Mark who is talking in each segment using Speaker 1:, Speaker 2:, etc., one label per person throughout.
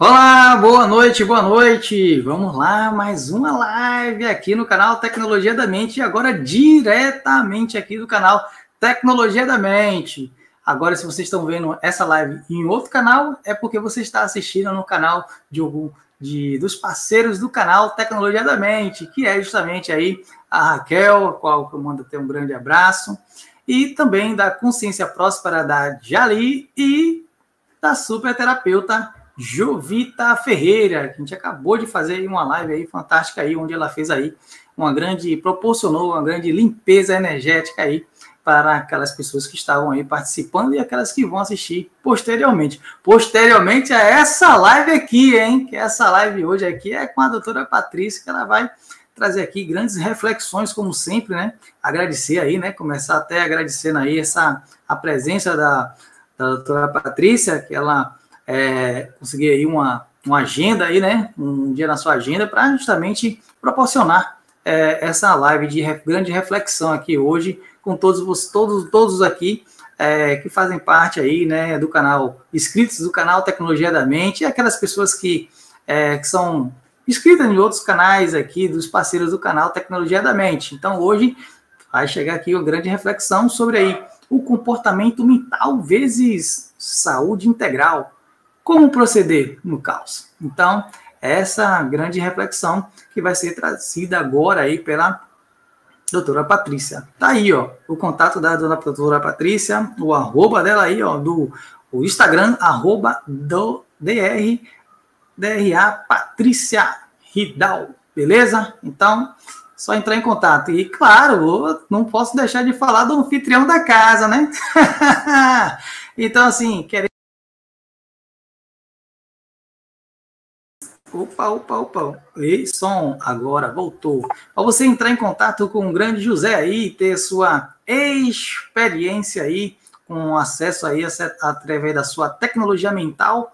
Speaker 1: Olá, boa noite, boa noite. Vamos lá, mais uma live aqui no canal Tecnologia da Mente, e agora diretamente aqui do canal Tecnologia da Mente. Agora, se vocês estão vendo essa live em outro canal, é porque você está assistindo no canal dos parceiros do canal Tecnologia da Mente, que é justamente aí a Raquel, a qual eu mando ter um grande abraço, e também da Consciência Próspera da Jali e da super terapeuta Jovita Ferreira, que a gente acabou de fazer uma live aí fantástica aí, onde ela fez aí proporcionou uma grande limpeza energética aí para aquelas pessoas que estavam aí participando e aquelas que vão assistir posteriormente. Posteriormente a essa live aqui, hein? Que essa live hoje aqui é com a doutora Patrícia, que ela vai trazer aqui grandes reflexões, como sempre, né? Agradecer aí, né? Começar até agradecendo aí a presença da doutora Patrícia, que ela conseguir aí uma agenda aí, né? Um dia na sua agenda para justamente proporcionar essa live de grande reflexão aqui hoje com todos aqui que fazem parte aí, né, do canal, inscritos do canal Tecnologia da Mente, e aquelas pessoas que são inscritas em outros canais aqui, dos parceiros do canal Tecnologia da Mente. Então, hoje vai chegar aqui uma grande reflexão sobre aí o comportamento mental vezes saúde integral. Como proceder no caos? Então, essa grande reflexão que vai ser trazida agora aí pela doutora Patrícia. Tá aí, ó, o contato da doutora Patrícia, o arroba dela aí, ó, o Instagram, arroba do DRA Patrícia Ridal, beleza? Então, só entrar em contato. E, claro, eu não posso deixar de falar do anfitrião da casa, né? Então, assim, Opa. E som agora voltou. Para você entrar em contato com o grande José aí, ter sua experiência aí, com acesso aí através da sua tecnologia mental,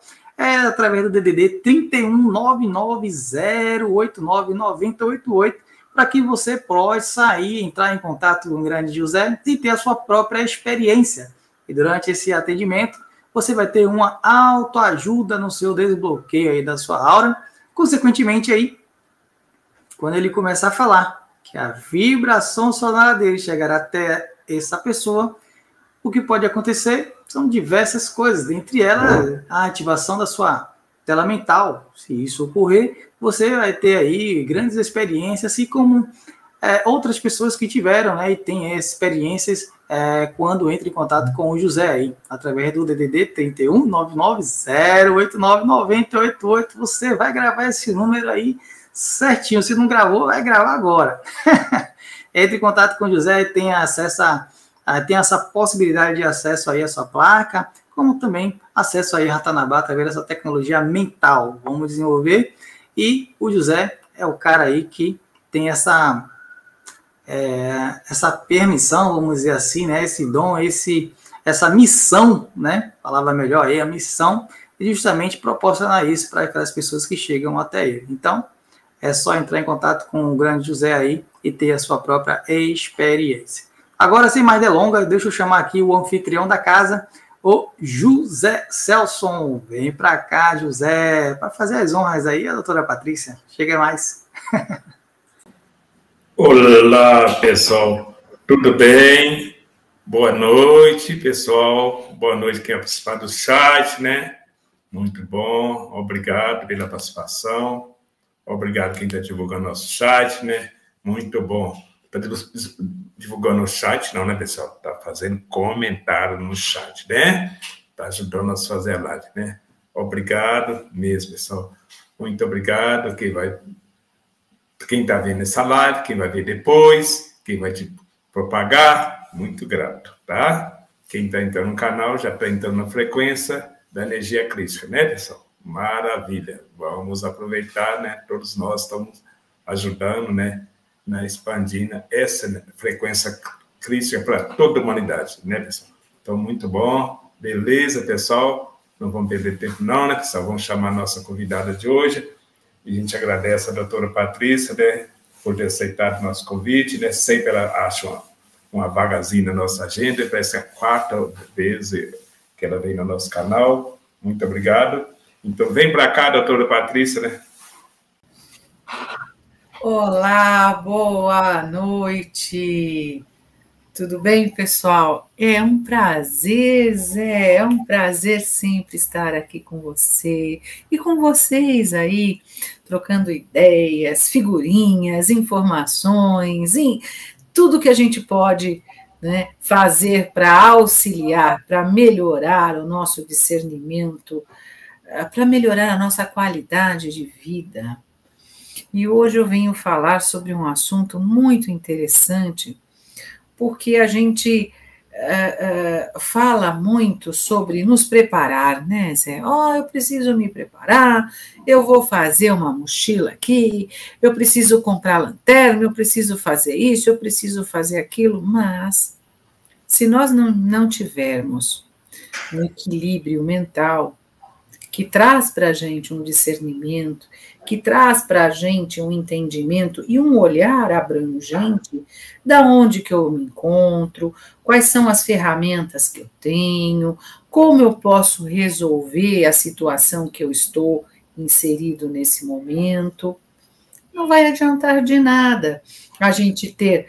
Speaker 1: através do DDD 31990899088, para que você possa aí entrar em contato com o grande José e ter a sua própria experiência. E durante esse atendimento, você vai ter uma autoajuda no seu desbloqueio aí da sua aura. Consequentemente, aí, quando ele começar a falar que a vibração sonora dele chegará até essa pessoa, o que pode acontecer são diversas coisas, dentre elas a ativação da sua tela mental. Se isso ocorrer, você vai ter aí grandes experiências, assim como outras pessoas que tiveram, né, e têm experiências quando entra em contato com o José aí, através do DDD 31990899088, você vai gravar esse número aí certinho. Se não gravou, vai gravar agora. Entre em contato com o José e tenha acesso tem essa possibilidade de acesso aí à sua placa, como também acesso aí a Ratanabá através dessa tecnologia mental. Vamos desenvolver. E o José é o cara aí que tem essa permissão, vamos dizer assim, né? Esse dom, essa missão, né? Palavra melhor aí, a missão, e justamente proporcionar isso para aquelas pessoas que chegam até ele. Então, é só entrar em contato com o grande José aí e ter a sua própria experiência. Agora, sem mais delongas, deixa eu chamar aqui o anfitrião da casa, o José Celson. Vem para cá, José, para fazer as honras aí, a doutora Patrícia. Chega mais.
Speaker 2: Olá, pessoal. Tudo bem? Boa noite, pessoal. Boa noite quem participar do chat, né? Muito bom. Obrigado pela participação. Obrigado quem está divulgando nosso chat, né? Muito bom. Está divulgando o chat, não, né, pessoal? Está fazendo comentário no chat, né? Está ajudando nós a fazer a live, né? Obrigado mesmo, pessoal. Muito obrigado. Quem está vendo essa live, quem vai ver depois, quem vai te propagar, muito grato, tá? Quem está entrando no canal já está entrando na frequência da energia crística, né, pessoal? Maravilha. Vamos aproveitar, né? Todos nós estamos ajudando, né? Expandindo essa frequência crística para toda a humanidade, né, pessoal? Então, muito bom. Beleza, pessoal? Não vamos perder tempo não, né, pessoal? Vamos chamar a nossa convidada de hoje. E a gente agradece a doutora Patrícia, né, por ter aceitado o nosso convite, né? Sempre ela acha uma vagazinha na nossa agenda, parece que é a quarta vez que ela vem no nosso canal. Muito obrigado. Então, vem para cá, doutora Patrícia, né?
Speaker 3: Olá, boa noite. Tudo bem, pessoal? É um prazer, Zé, é um prazer sempre estar aqui com você e com vocês aí, trocando ideias, figurinhas, informações, tudo que a gente pode, né, fazer para auxiliar, para melhorar o nosso discernimento, para melhorar a nossa qualidade de vida. E hoje eu venho falar sobre um assunto muito interessante, porque a gente fala muito sobre nos preparar, né, Zé? Eu preciso me preparar, eu vou fazer uma mochila aqui, eu preciso comprar lanterna, eu preciso fazer isso, eu preciso fazer aquilo, mas se nós não tivermos um equilíbrio mental que traz para a gente um discernimento, que traz para a gente um entendimento e um olhar abrangente da onde que eu me encontro, quais são as ferramentas que eu tenho, como eu posso resolver a situação que eu estou inserido nesse momento. Não vai adiantar de nada a gente ter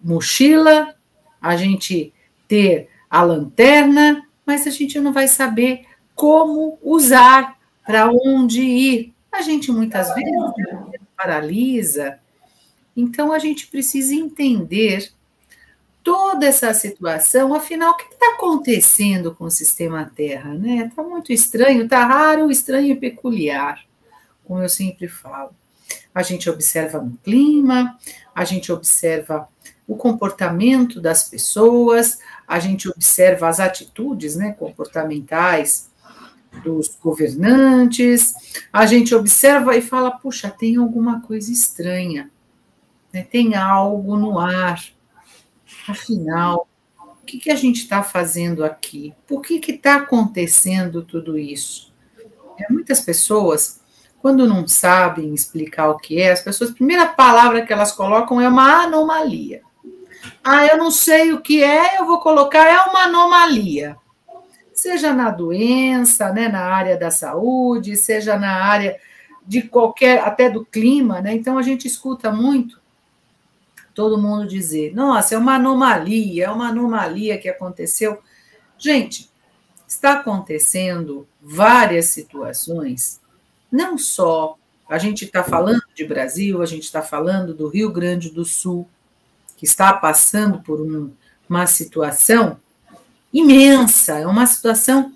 Speaker 3: mochila, a gente ter a lanterna, mas a gente não vai saber como usar, para onde ir. A gente muitas vezes paralisa, então a gente precisa entender toda essa situação, afinal, o que está acontecendo com o sistema Terra, né? Está muito estranho, está raro, estranho e peculiar, como eu sempre falo. A gente observa no clima, a gente observa o comportamento das pessoas, a gente observa as atitudes, né, comportamentais dos governantes, a gente observa e fala, puxa, tem alguma coisa estranha, né? Tem algo no ar. Afinal, o que a gente está fazendo aqui? Por que está acontecendo tudo isso? Muitas pessoas, quando não sabem explicar o que é, as pessoas, a primeira palavra que elas colocam é uma anomalia. Eu não sei o que é, eu vou colocar, é uma anomalia. Seja na doença, né, na área da saúde, seja na área de qualquer, até do clima, né? Então a gente escuta muito todo mundo dizer, nossa, é uma anomalia que aconteceu. Gente, está acontecendo várias situações, não só, a gente está falando de Brasil, a gente está falando do Rio Grande do Sul, que está passando por uma situação imensa, é uma situação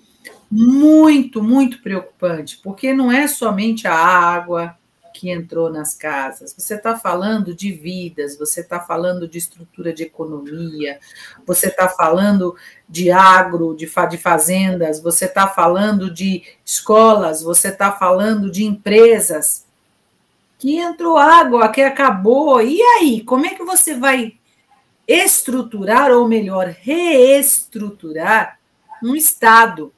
Speaker 3: muito, muito preocupante, porque não é somente a água que entrou nas casas, você está falando de vidas, você está falando de estrutura de economia, você está falando de agro, de fazendas, você está falando de escolas, você está falando de empresas, que entrou água, que acabou, e aí, como é que você vai estruturar, ou melhor, reestruturar um Estado?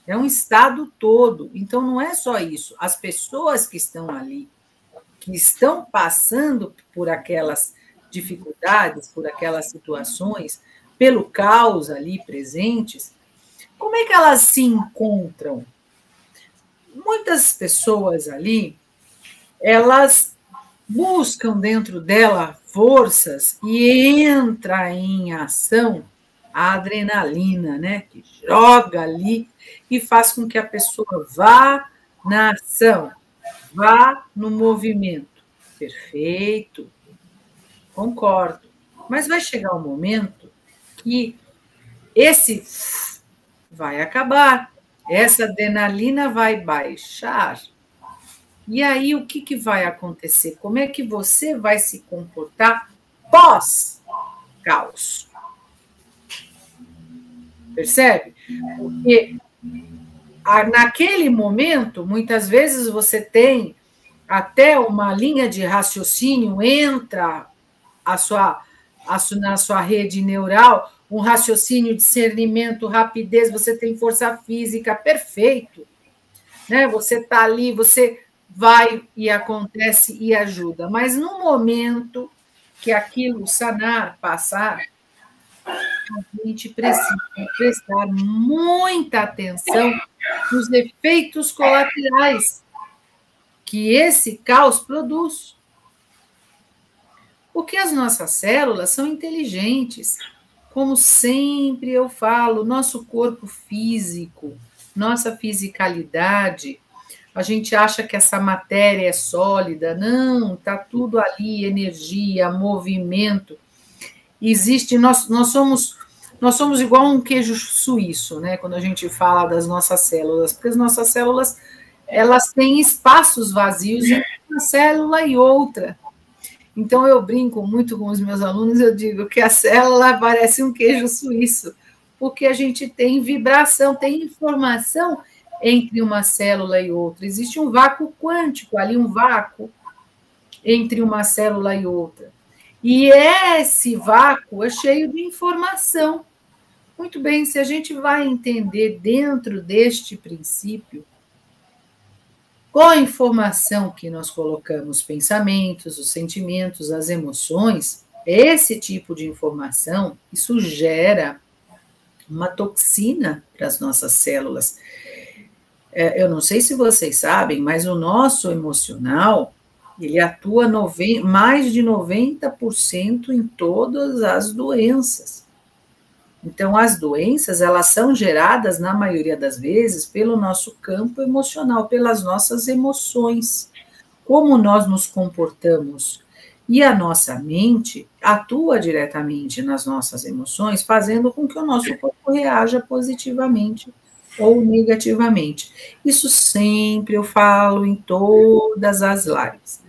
Speaker 3: É um Estado todo. Então, não é só isso. As pessoas que estão ali, que estão passando por aquelas dificuldades, por aquelas situações, pelo caos ali presentes, como é que elas se encontram? Muitas pessoas ali, elas buscam dentro dela forças e entra em ação a adrenalina, né? Que joga ali e faz com que a pessoa vá na ação, vá no movimento. Perfeito, concordo. Mas vai chegar um momento que esse vai acabar, essa adrenalina vai baixar. E aí o que vai acontecer? Como é que você vai se comportar pós-caos? Percebe? Porque naquele momento, muitas vezes você tem até uma linha de raciocínio, entra na sua rede neural, um raciocínio, discernimento, rapidez, você tem força física, perfeito. Né? Você está ali, você vai e acontece e ajuda. Mas no momento que aquilo sanar, passar, a gente precisa prestar muita atenção nos efeitos colaterais que esse caos produz. Porque as nossas células são inteligentes. Como sempre eu falo, nosso corpo físico, nossa fisicalidade, a gente acha que essa matéria é sólida. Não, está tudo ali, energia, movimento. Existe, nós somos igual um queijo suíço, né? Quando a gente fala das nossas células, porque as nossas células, elas têm espaços vazios entre uma célula e outra. Então, eu brinco muito com os meus alunos, eu digo que a célula parece um queijo suíço, porque a gente tem vibração, tem informação entre uma célula e outra. Existe um vácuo quântico, ali um vácuo entre uma célula e outra. E esse vácuo é cheio de informação. Muito bem, se a gente vai entender dentro deste princípio, com a informação que nós colocamos, pensamentos, os sentimentos, as emoções, esse tipo de informação, isso gera uma toxina para as nossas células. Eu não sei se vocês sabem, mas o nosso emocional, ele atua mais de 90% em todas as doenças. Então, as doenças, elas são geradas, na maioria das vezes, pelo nosso campo emocional, pelas nossas emoções, como nós nos comportamos. E a nossa mente atua diretamente nas nossas emoções, fazendo com que o nosso corpo reaja positivamente ou negativamente. Isso sempre eu falo em todas as lives.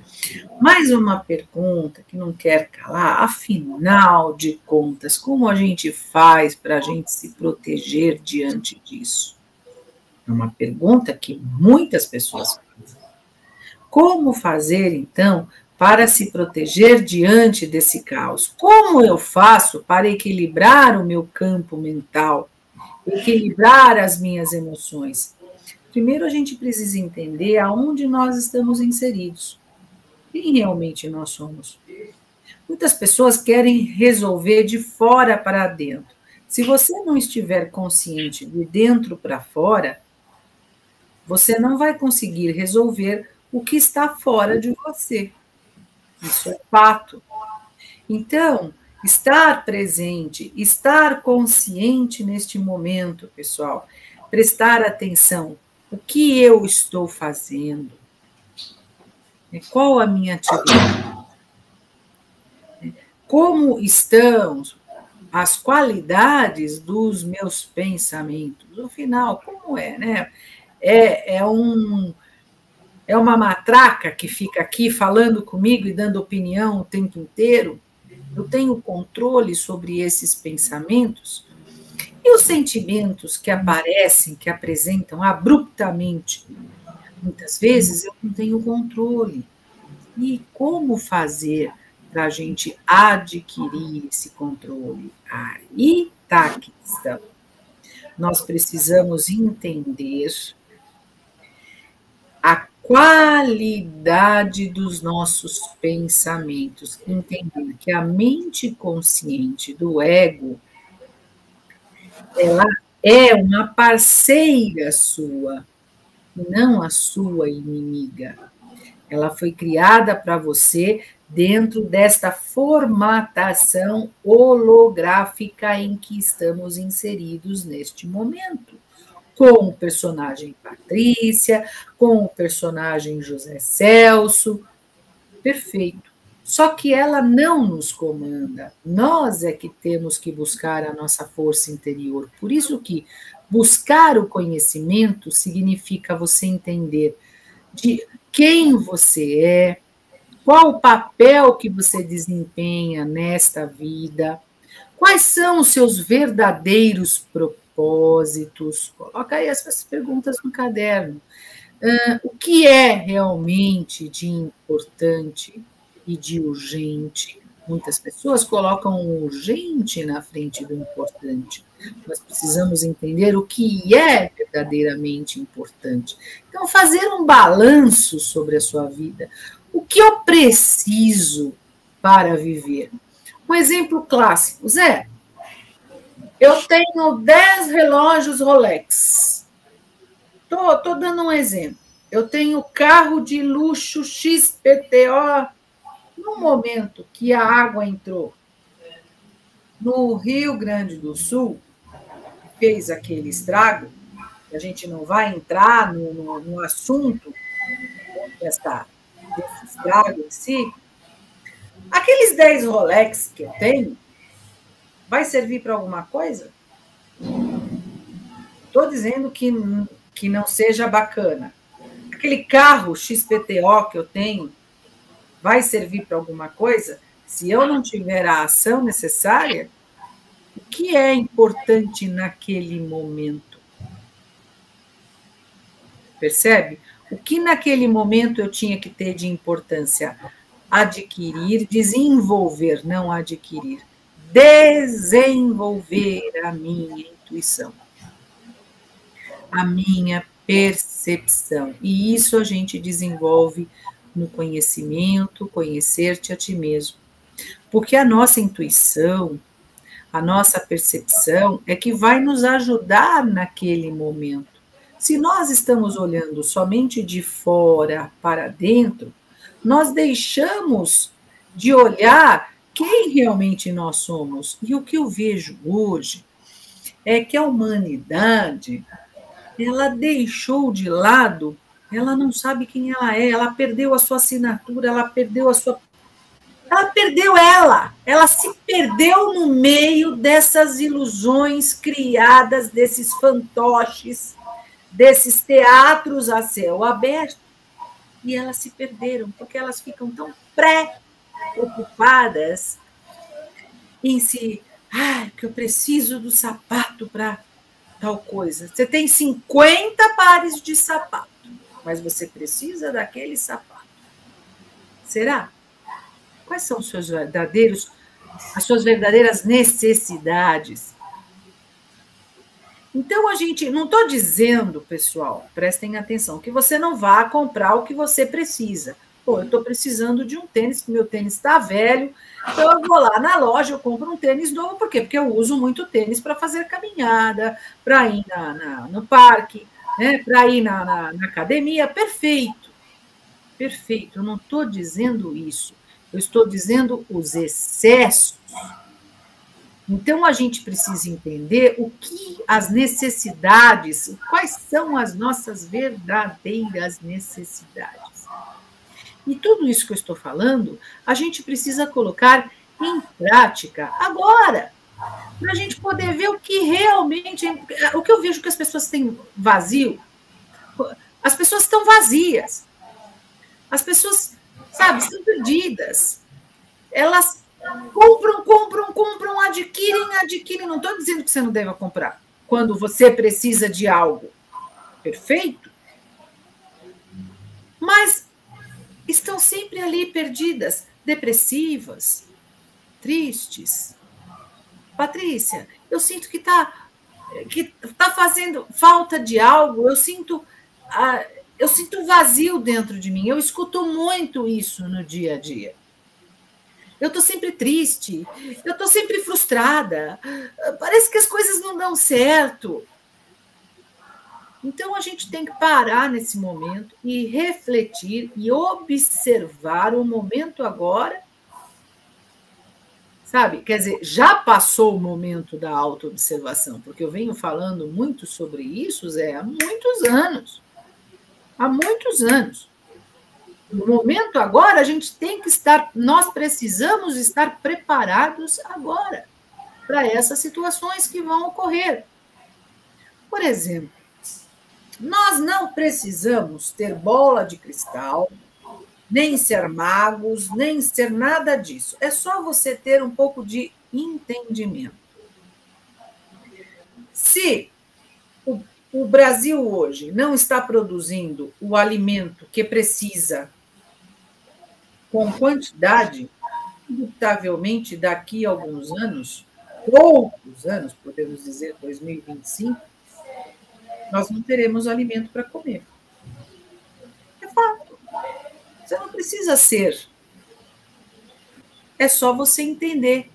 Speaker 3: Mais uma pergunta que não quer calar, afinal de contas, como a gente faz para a gente se proteger diante disso? É uma pergunta que muitas pessoas fazem. Como fazer, então, para se proteger diante desse caos? Como eu faço para equilibrar o meu campo mental, equilibrar as minhas emoções? Primeiro, a gente precisa entender aonde nós estamos inseridos. Quem realmente nós somos? Muitas pessoas querem resolver de fora para dentro. Se você não estiver consciente de dentro para fora, você não vai conseguir resolver o que está fora de você. Isso é fato. Então, estar presente, estar consciente neste momento, pessoal, prestar atenção. O que eu estou fazendo? Qual a minha atividade? Como estão as qualidades dos meus pensamentos? No final, como é, né? É uma matraca que fica aqui falando comigo e dando opinião o tempo inteiro? Eu tenho controle sobre esses pensamentos? E os sentimentos que aparecem, que apresentam abruptamente? Muitas vezes eu não tenho controle. E como fazer para a gente adquirir esse controle? Aí está a questão. Nós precisamos entender a qualidade dos nossos pensamentos, entender que a mente consciente do ego, ela é uma parceira sua, não a sua inimiga. Ela foi criada para você dentro desta formatação holográfica em que estamos inseridos neste momento. Com o personagem Patrícia, com o personagem José Celso. Perfeito. Só que ela não nos comanda. Nós é que temos que buscar a nossa força interior. Por isso que buscar o conhecimento significa você entender de quem você é, qual o papel que você desempenha nesta vida, quais são os seus verdadeiros propósitos. Coloca aí essas perguntas no caderno. O que é realmente de importante e de urgente? Muitas pessoas colocam o urgente na frente do importante. Nós precisamos entender o que é verdadeiramente importante. Então, fazer um balanço sobre a sua vida. O que eu preciso para viver? Um exemplo clássico. Zé, eu tenho 10 relógios Rolex. Estou dando um exemplo. Eu tenho carro de luxo XPTO. No momento que a água entrou no Rio Grande do Sul, fez aquele estrago, a gente não vai entrar no assunto desse estrago em si, aqueles 10 Rolex que eu tenho, vai servir para alguma coisa? Estou dizendo que não seja bacana. Aquele carro XPTO que eu tenho, vai servir para alguma coisa? Se eu não tiver a ação necessária, o que é importante naquele momento? Percebe? O que naquele momento eu tinha que ter de importância? Adquirir, desenvolver, não adquirir. Desenvolver a minha intuição, a minha percepção. E isso a gente desenvolve no conhecimento, conhecer-te a ti mesmo. Porque a nossa intuição, a nossa percepção é que vai nos ajudar naquele momento. Se nós estamos olhando somente de fora para dentro, nós deixamos de olhar quem realmente nós somos. E o que eu vejo hoje é que a humanidade, ela deixou de lado, ela não sabe quem ela é, ela perdeu a sua assinatura, ela perdeu ela se perdeu no meio dessas ilusões criadas, desses fantoches, desses teatros a céu aberto, e elas se perderam, porque elas ficam tão preocupadas em si, que eu preciso do sapato para tal coisa. Você tem 50 pares de sapato, mas você precisa daquele sapato. Será? Quais são as suas verdadeiras necessidades? Então, não estou dizendo, pessoal, prestem atenção, que você não vá comprar o que você precisa. Pô, eu estou precisando de um tênis, que meu tênis está velho, então eu vou lá na loja, eu compro um tênis novo. Por quê? Porque eu uso muito tênis para fazer caminhada, para ir no parque, né, para ir na academia. Perfeito, perfeito. Eu não estou dizendo isso. Eu estou dizendo os excessos. Então, a gente precisa entender o que as necessidades, quais são as nossas verdadeiras necessidades. E tudo isso que eu estou falando, a gente precisa colocar em prática agora, para a gente poder ver o que realmente... O que eu vejo que as pessoas têm vazio, as pessoas estão vazias. As pessoas, sabe, estão perdidas. Elas compram, adquirem. Não estou dizendo que você não deva comprar quando você precisa de algo. Perfeito? Mas estão sempre ali perdidas, depressivas, tristes. Patrícia, eu sinto que tá fazendo falta de algo, eu sinto vazio dentro de mim, eu escuto muito isso no dia a dia. Eu estou sempre triste, eu estou sempre frustrada, parece que as coisas não dão certo. Então, a gente tem que parar nesse momento e refletir e observar o momento agora. Sabe? Quer dizer, já passou o momento da autoobservação, porque eu venho falando muito sobre isso, Zé, há muitos anos. Há muitos anos. No momento agora, a gente tem que nós precisamos estar preparados agora para essas situações que vão ocorrer. Por exemplo, nós não precisamos ter bola de cristal, nem ser magos, nem ser nada disso. É só você ter um pouco de entendimento. Se o Brasil hoje não está produzindo o alimento que precisa com quantidade, indubitavelmente daqui a alguns anos, poucos anos, podemos dizer 2025, nós não teremos alimento para comer. É fato. Você não precisa ser. É só você entender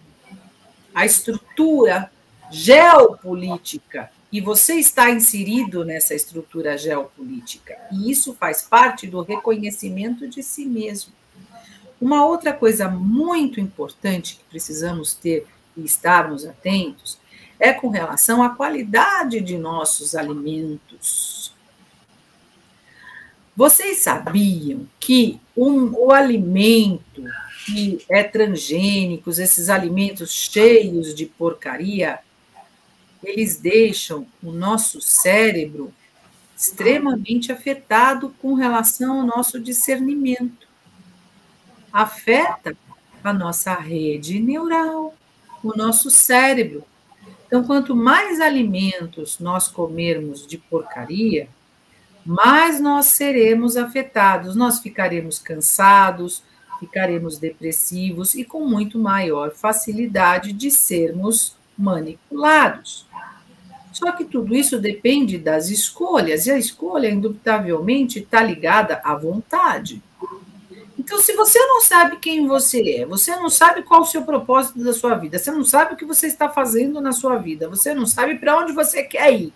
Speaker 3: a estrutura geopolítica. E você está inserido nessa estrutura geopolítica. E isso faz parte do reconhecimento de si mesmo. Uma outra coisa muito importante que precisamos ter e estarmos atentos é com relação à qualidade de nossos alimentos. Vocês sabiam que o alimento que é transgênicos, esses alimentos cheios de porcaria, eles deixam o nosso cérebro extremamente afetado com relação ao nosso discernimento. Afeta a nossa rede neural, o nosso cérebro. Então, quanto mais alimentos nós comermos de porcaria, mais nós seremos afetados, nós ficaremos cansados, ficaremos depressivos e com muito maior facilidade de sermos manipulados. Só que tudo isso depende das escolhas, e a escolha, indubitavelmente, está ligada à vontade. Então, se você não sabe quem você é, você não sabe qual o seu propósito da sua vida, você não sabe o que você está fazendo na sua vida, você não sabe para onde você quer ir,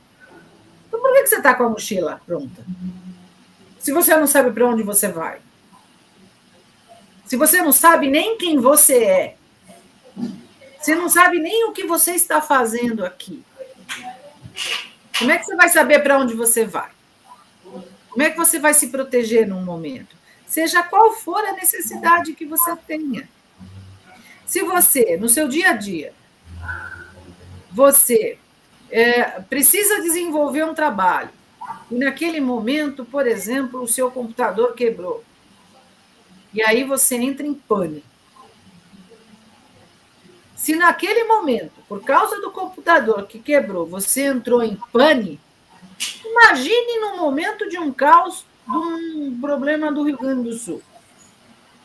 Speaker 3: então por que você está com a mochila pronta? Se você não sabe para onde você vai? Se você não sabe nem quem você é, você não sabe nem o que você está fazendo aqui, como é que você vai saber para onde você vai? Como é que você vai se proteger num momento? Seja qual for a necessidade que você tenha. Se você, no seu dia a dia, você precisa desenvolver um trabalho, e naquele momento, por exemplo, o seu computador quebrou, e aí você entra em pânico. Se naquele momento, por causa do computador que quebrou, você entrou em pânico, imagine no momento de um caos, de um problema do Rio Grande do Sul.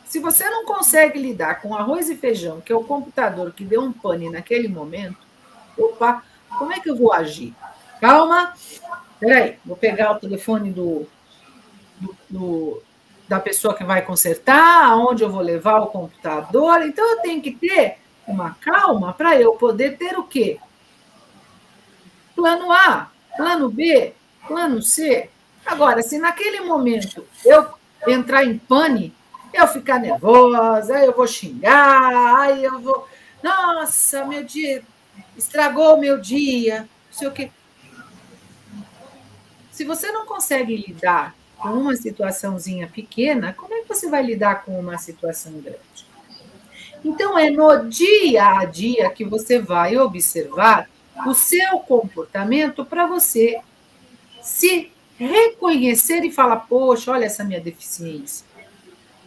Speaker 3: Se você não consegue lidar com arroz e feijão, que é o computador que deu um pane naquele momento, opa, como é que eu vou agir? Calma, peraí, vou pegar o telefone da pessoa que vai consertar, aonde eu vou levar o computador. Então, eu tenho que ter uma calma para eu poder ter o quê? Plano A, plano B, plano C. Agora, se naquele momento eu entrar em pane, eu ficar nervosa, aí eu vou xingar, aí eu vou... Nossa, meu dia, estragou o meu dia, não sei o quê. Se você não consegue lidar com uma situaçãozinha pequena, como é que você vai lidar com uma situação grande? Então, é no dia a dia que você vai observar o seu comportamento para você se reconhecer e falar, poxa, olha essa minha deficiência.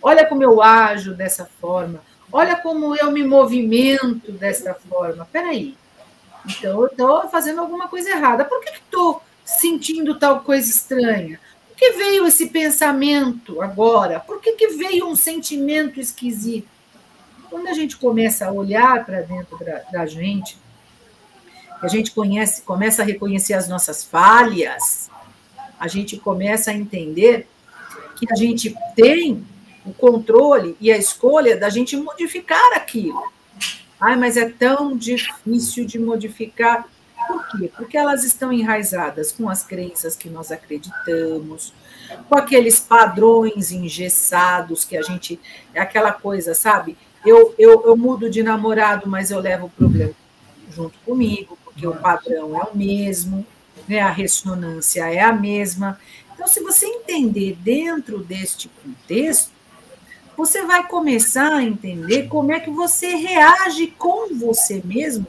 Speaker 3: olha como eu ajo dessa forma, olha como eu me movimento dessa forma. Peraí, então eu estou fazendo alguma coisa errada. Por que estou sentindo tal coisa estranha? Por que veio esse pensamento agora? Por que veio um sentimento esquisito? Quando a gente começa a olhar para dentro da gente, a gente começa a reconhecer as nossas falhas, a gente começa a entender que a gente tem o controle e a escolha da gente modificar aquilo. Ai, mas é tão difícil de modificar. Por quê? Porque elas estão enraizadas com as crenças que nós acreditamos, com aqueles padrões engessados que a gente... É aquela coisa, sabe? Eu mudo de namorado, mas eu levo o problema junto comigo, porque o padrão é o mesmo, né? A ressonância é a mesma. Então, se você entender dentro deste contexto, você vai começar a entender como é que você reage com você mesmo,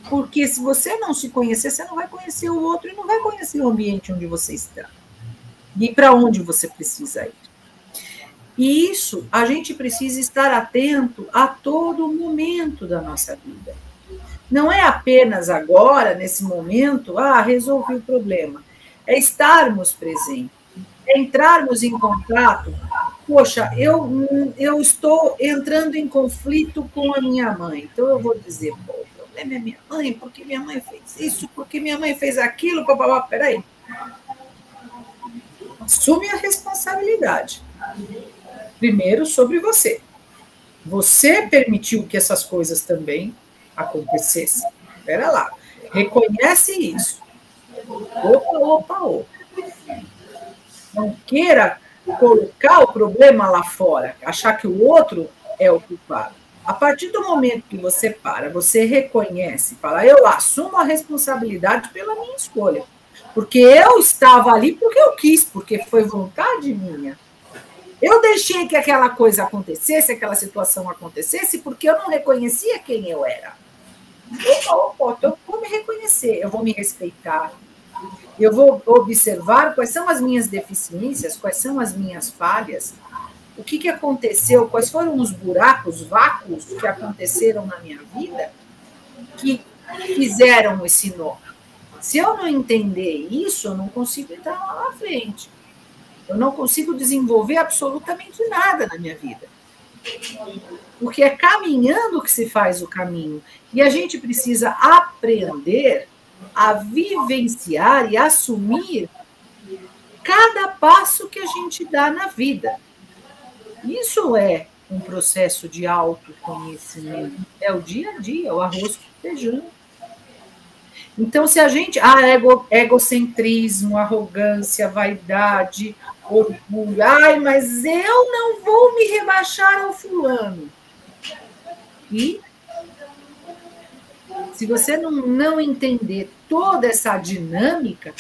Speaker 3: porque se você não se conhecer, você não vai conhecer o outro e não vai conhecer o ambiente onde você está e para onde você precisa ir. E isso, a gente precisa estar atento a todo momento da nossa vida. Não é apenas agora, nesse momento, resolvi o problema. É estarmos presentes, é entrarmos em contato. Poxa, eu estou entrando em conflito com a minha mãe. Então, eu vou dizer, pô, o problema é minha mãe, porque minha mãe fez isso, porque minha mãe fez aquilo, papapá. Peraí. Assume a responsabilidade. Primeiro, sobre você. Você permitiu que essas coisas também acontecessem. Espera lá. Reconhece isso. Opa. Não queira colocar o problema lá fora, achar que o outro é o culpado. A partir do momento que você você reconhece, fala, eu assumo a responsabilidade pela minha escolha. Porque eu estava ali porque eu quis, porque foi vontade minha. Eu deixei que aquela coisa acontecesse, aquela situação acontecesse, porque eu não reconhecia quem eu era. Opa, então eu vou me reconhecer, eu vou me respeitar, eu vou observar quais são as minhas deficiências, quais são as minhas falhas, o que aconteceu, quais foram os buracos, vácuos que aconteceram na minha vida que fizeram esse nó. Se eu não entender isso, eu não consigo entrar lá na frente. Eu não consigo desenvolver absolutamente nada na minha vida. Porque é caminhando que se faz o caminho. E a gente precisa aprender a vivenciar e assumir cada passo que a gente dá na vida. Isso é um processo de autoconhecimento. É o dia a dia, o arroz com feijão. Então, se a gente... egocentrismo, arrogância, vaidade, orgulho. Ai, mas eu não vou me rebaixar ao fulano. E se você não entender toda essa dinâmica,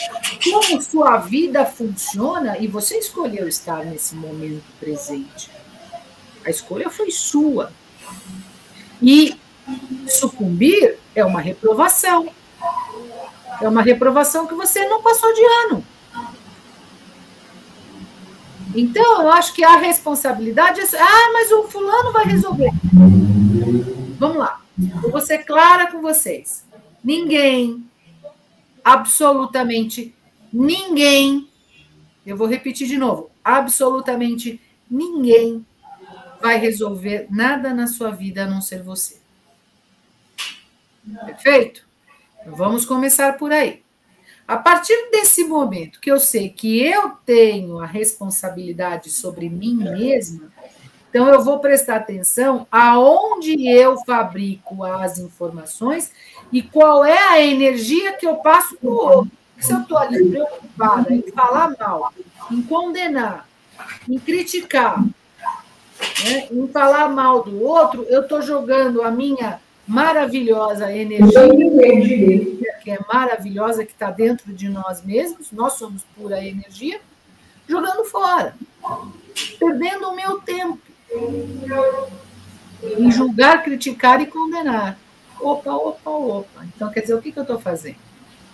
Speaker 3: como sua vida funciona, e você escolheu estar nesse momento presente. A escolha foi sua. E sucumbir é uma reprovação. É uma reprovação que você não passou de ano. Então, eu acho que a responsabilidade é... mas o fulano vai resolver. Vamos lá. Eu vou ser clara com vocês. Ninguém, absolutamente ninguém, eu vou repetir de novo, absolutamente ninguém vai resolver nada na sua vida a não ser você. Perfeito? Então, vamos começar por aí. A partir desse momento que eu sei que eu tenho a responsabilidade sobre mim mesma, então eu vou prestar atenção aonde eu fabrico as informações e qual é a energia que eu passo para o outro. Se eu estou ali preocupada em falar mal, em condenar, em criticar, né, em falar mal do outro, eu estou jogando a minha maravilhosa energia, que é maravilhosa, que está dentro de nós mesmos, nós somos pura energia, jogando fora, perdendo o meu tempo em julgar, criticar e condenar. Opa. Então, quer dizer, o que eu estou fazendo?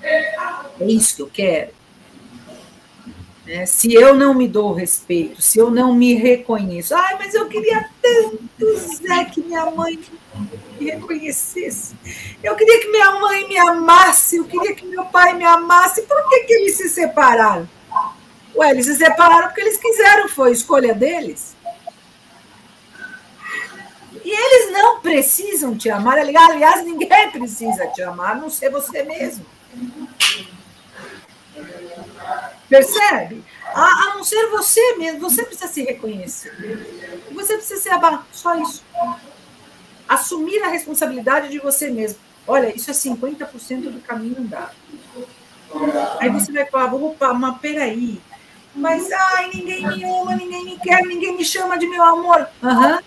Speaker 3: É isso que eu quero? né? Se eu não me dou respeito, se eu não me reconheço, ai, mas eu queria tanto, Zé, que minha mãe me reconhecesse. Eu queria que minha mãe me amasse, eu queria que meu pai me amasse. Por que eles se separaram? Ué, eles se separaram porque eles quiseram, foi escolha deles. E eles não precisam te amar. Aliás, ninguém precisa te amar, a não ser você mesmo. Percebe? A não ser você mesmo. Você precisa se reconhecer. Você precisa se amar. Só isso. Assumir a responsabilidade de você mesmo. Olha, isso é 50% do caminho andado. Aí você vai falar, opa, mas peraí. Mas, ai, ninguém me ama, ninguém me quer, ninguém me chama de meu amor. Aham.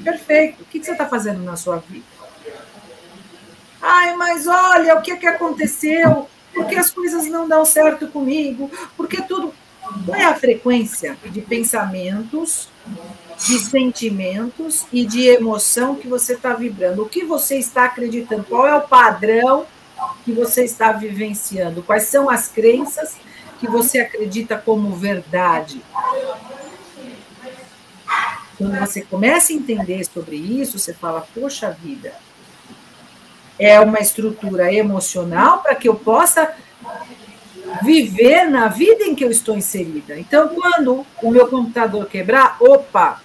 Speaker 3: Perfeito. O que você está fazendo na sua vida? Ai, mas olha, o que aconteceu? Por que as coisas não dão certo comigo? Porque tudo... Qual é a frequência de pensamentos, de sentimentos e de emoção que você está vibrando? O que você está acreditando? Qual é o padrão que você está vivenciando? Quais são as crenças que você acredita como verdade? Quando você começa a entender sobre isso, você fala, poxa vida, é uma estrutura emocional para que eu possa viver na vida em que eu estou inserida. Então, quando o meu computador quebrar,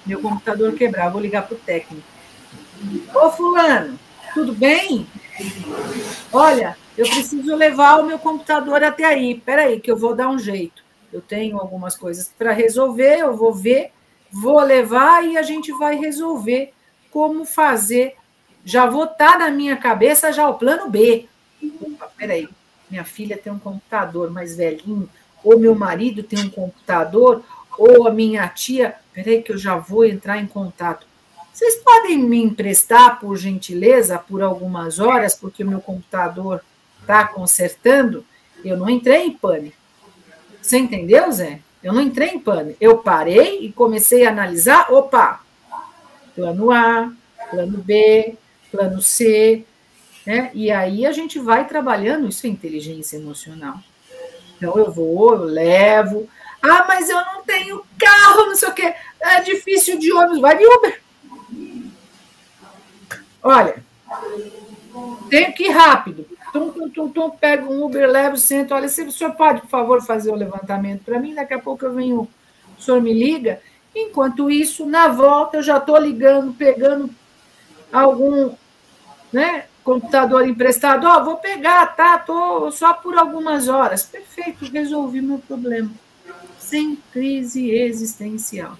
Speaker 3: meu computador quebrar, vou ligar para o técnico. Ô, fulano, tudo bem? Olha, eu preciso levar o meu computador até aí. Espera aí, que eu vou dar um jeito. Eu tenho algumas coisas para resolver, eu vou ver, vou levar e a gente vai resolver como fazer. Já vou estar na minha cabeça já o plano B. Opa, peraí, minha filha tem um computador mais velhinho, ou meu marido tem um computador, ou a minha tia, peraí que eu já vou entrar em contato. Vocês podem me emprestar, por gentileza, por algumas horas, porque o meu computador está consertando? Eu não entrei em pânico. Você entendeu, Zé? Eu não entrei em pânico. Eu parei e comecei a analisar, plano A, plano B, plano C, né? E aí a gente vai trabalhando, isso é inteligência emocional. Então eu levo. Ah, mas eu não tenho carro, não sei o quê. É difícil de ônibus, vai de Uber. Olha, tenho que ir rápido. Pego um Uber, levo, sento. Olha, se o senhor pode, por favor, fazer o levantamento para mim? Daqui a pouco eu venho, o senhor me liga. Enquanto isso, na volta, eu já estou ligando, pegando algum, né, computador emprestado. Vou pegar, tá? Estou só por algumas horas. Perfeito, resolvi meu problema. Sem crise existencial.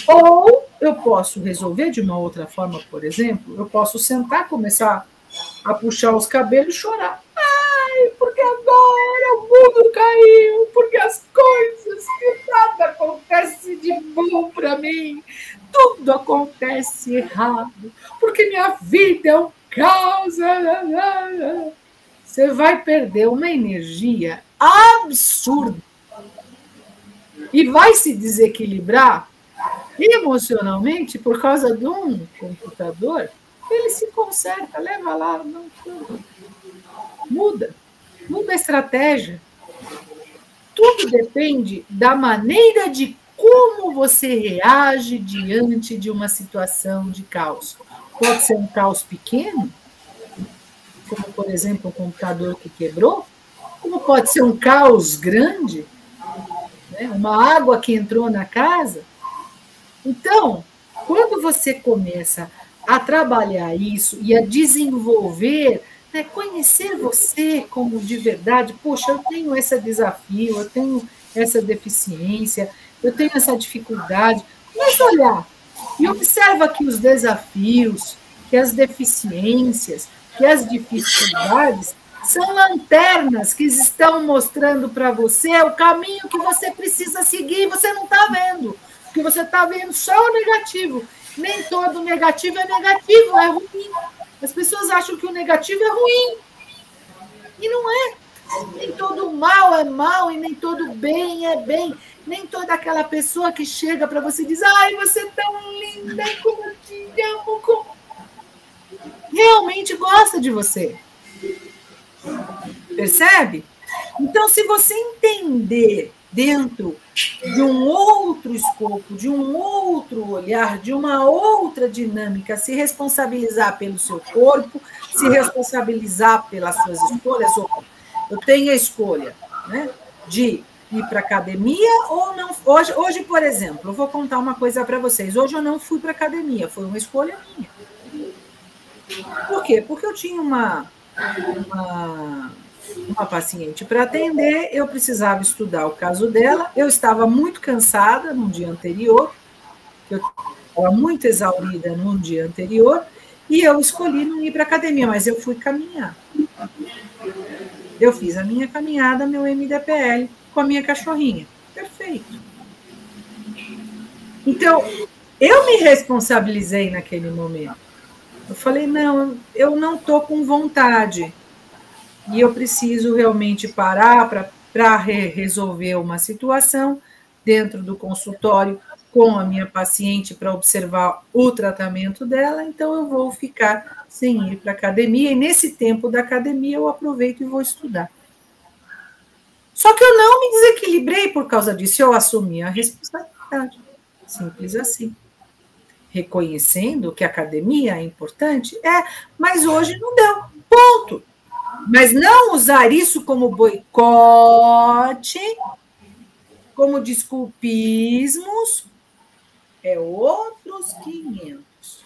Speaker 3: Ou eu posso resolver de uma outra forma, por exemplo, eu posso sentar, começar a puxar os cabelos e chorar. Ai, porque agora o mundo caiu, porque as coisas, que nada acontece de bom para mim, tudo acontece errado, porque minha vida é um caos. Você vai perder uma energia absurda e vai se desequilibrar emocionalmente por causa de um computador. Ele se conserta, leva lá, não, muda a estratégia. Tudo depende da maneira de como você reage diante de uma situação de caos. Pode ser um caos pequeno, como, por exemplo, um computador que quebrou, como pode ser um caos grande, né? Uma água que entrou na casa. Então, quando você começa a trabalhar isso e a desenvolver, né, conhecer você como de verdade, poxa, eu tenho esse desafio, eu tenho essa deficiência, eu tenho essa dificuldade, mas olhar e observa que os desafios, que as deficiências, que as dificuldades são lanternas que estão mostrando para você o caminho que você precisa seguir e você não está vendo. Porque você está vendo só o negativo. Nem todo negativo é negativo, é ruim. As pessoas acham que o negativo é ruim. E não é. Nem todo mal é mal e nem todo bem é bem. Nem toda aquela pessoa que chega para você e diz, ai, você é tão linda, como eu te amo, como... realmente gosta de você. Percebe? Então, se você entender dentro de um outro escopo, de um outro olhar, de uma outra dinâmica, se responsabilizar pelo seu corpo, se responsabilizar pelas suas escolhas. Eu tenho a escolha, né, de ir para a academia ou não. Hoje, por exemplo, eu vou contar uma coisa para vocês. Hoje eu não fui para a academia, foi uma escolha minha. Por quê? Porque eu tinha uma paciente para atender, eu precisava estudar o caso dela, eu estava muito cansada no dia anterior, eu estava muito exaurida no dia anterior, e eu escolhi não ir para a academia, mas eu fui caminhar. Eu fiz a minha caminhada, meu MDPL, com a minha cachorrinha. Perfeito. Então, eu me responsabilizei naquele momento. Eu falei, não, eu não estou com vontade. E eu preciso realmente parar para resolver uma situação dentro do consultório com a minha paciente para observar o tratamento dela, então eu vou ficar sem ir para a academia, e nesse tempo da academia eu aproveito e vou estudar. Só que eu não me desequilibrei por causa disso, eu assumi a responsabilidade. Simples assim. Reconhecendo que a academia é importante, mas hoje não deu, ponto. Mas não usar isso como boicote, como desculpismos, é outros 500.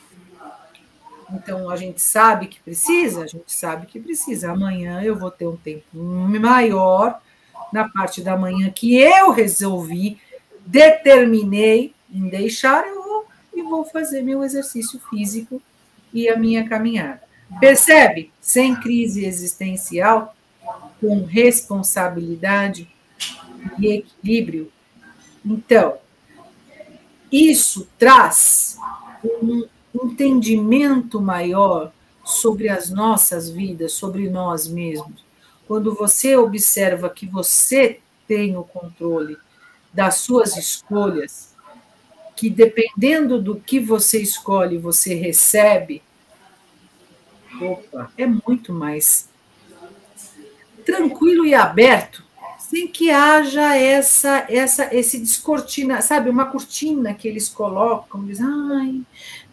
Speaker 3: Então, a gente sabe que precisa? A gente sabe que precisa. Amanhã eu vou ter um tempo maior, na parte da manhã que eu resolvi, determinei em deixar, eu vou fazer meu exercício físico e a minha caminhada. Percebe? Sem crise existencial, com responsabilidade e equilíbrio. Então, isso traz um entendimento maior sobre as nossas vidas, sobre nós mesmos. Quando você observa que você tem o controle das suas escolhas, que dependendo do que você escolhe, você recebe, é muito mais tranquilo e aberto, sem que haja esse descortina, sabe, uma cortina que eles colocam, dizem, ai,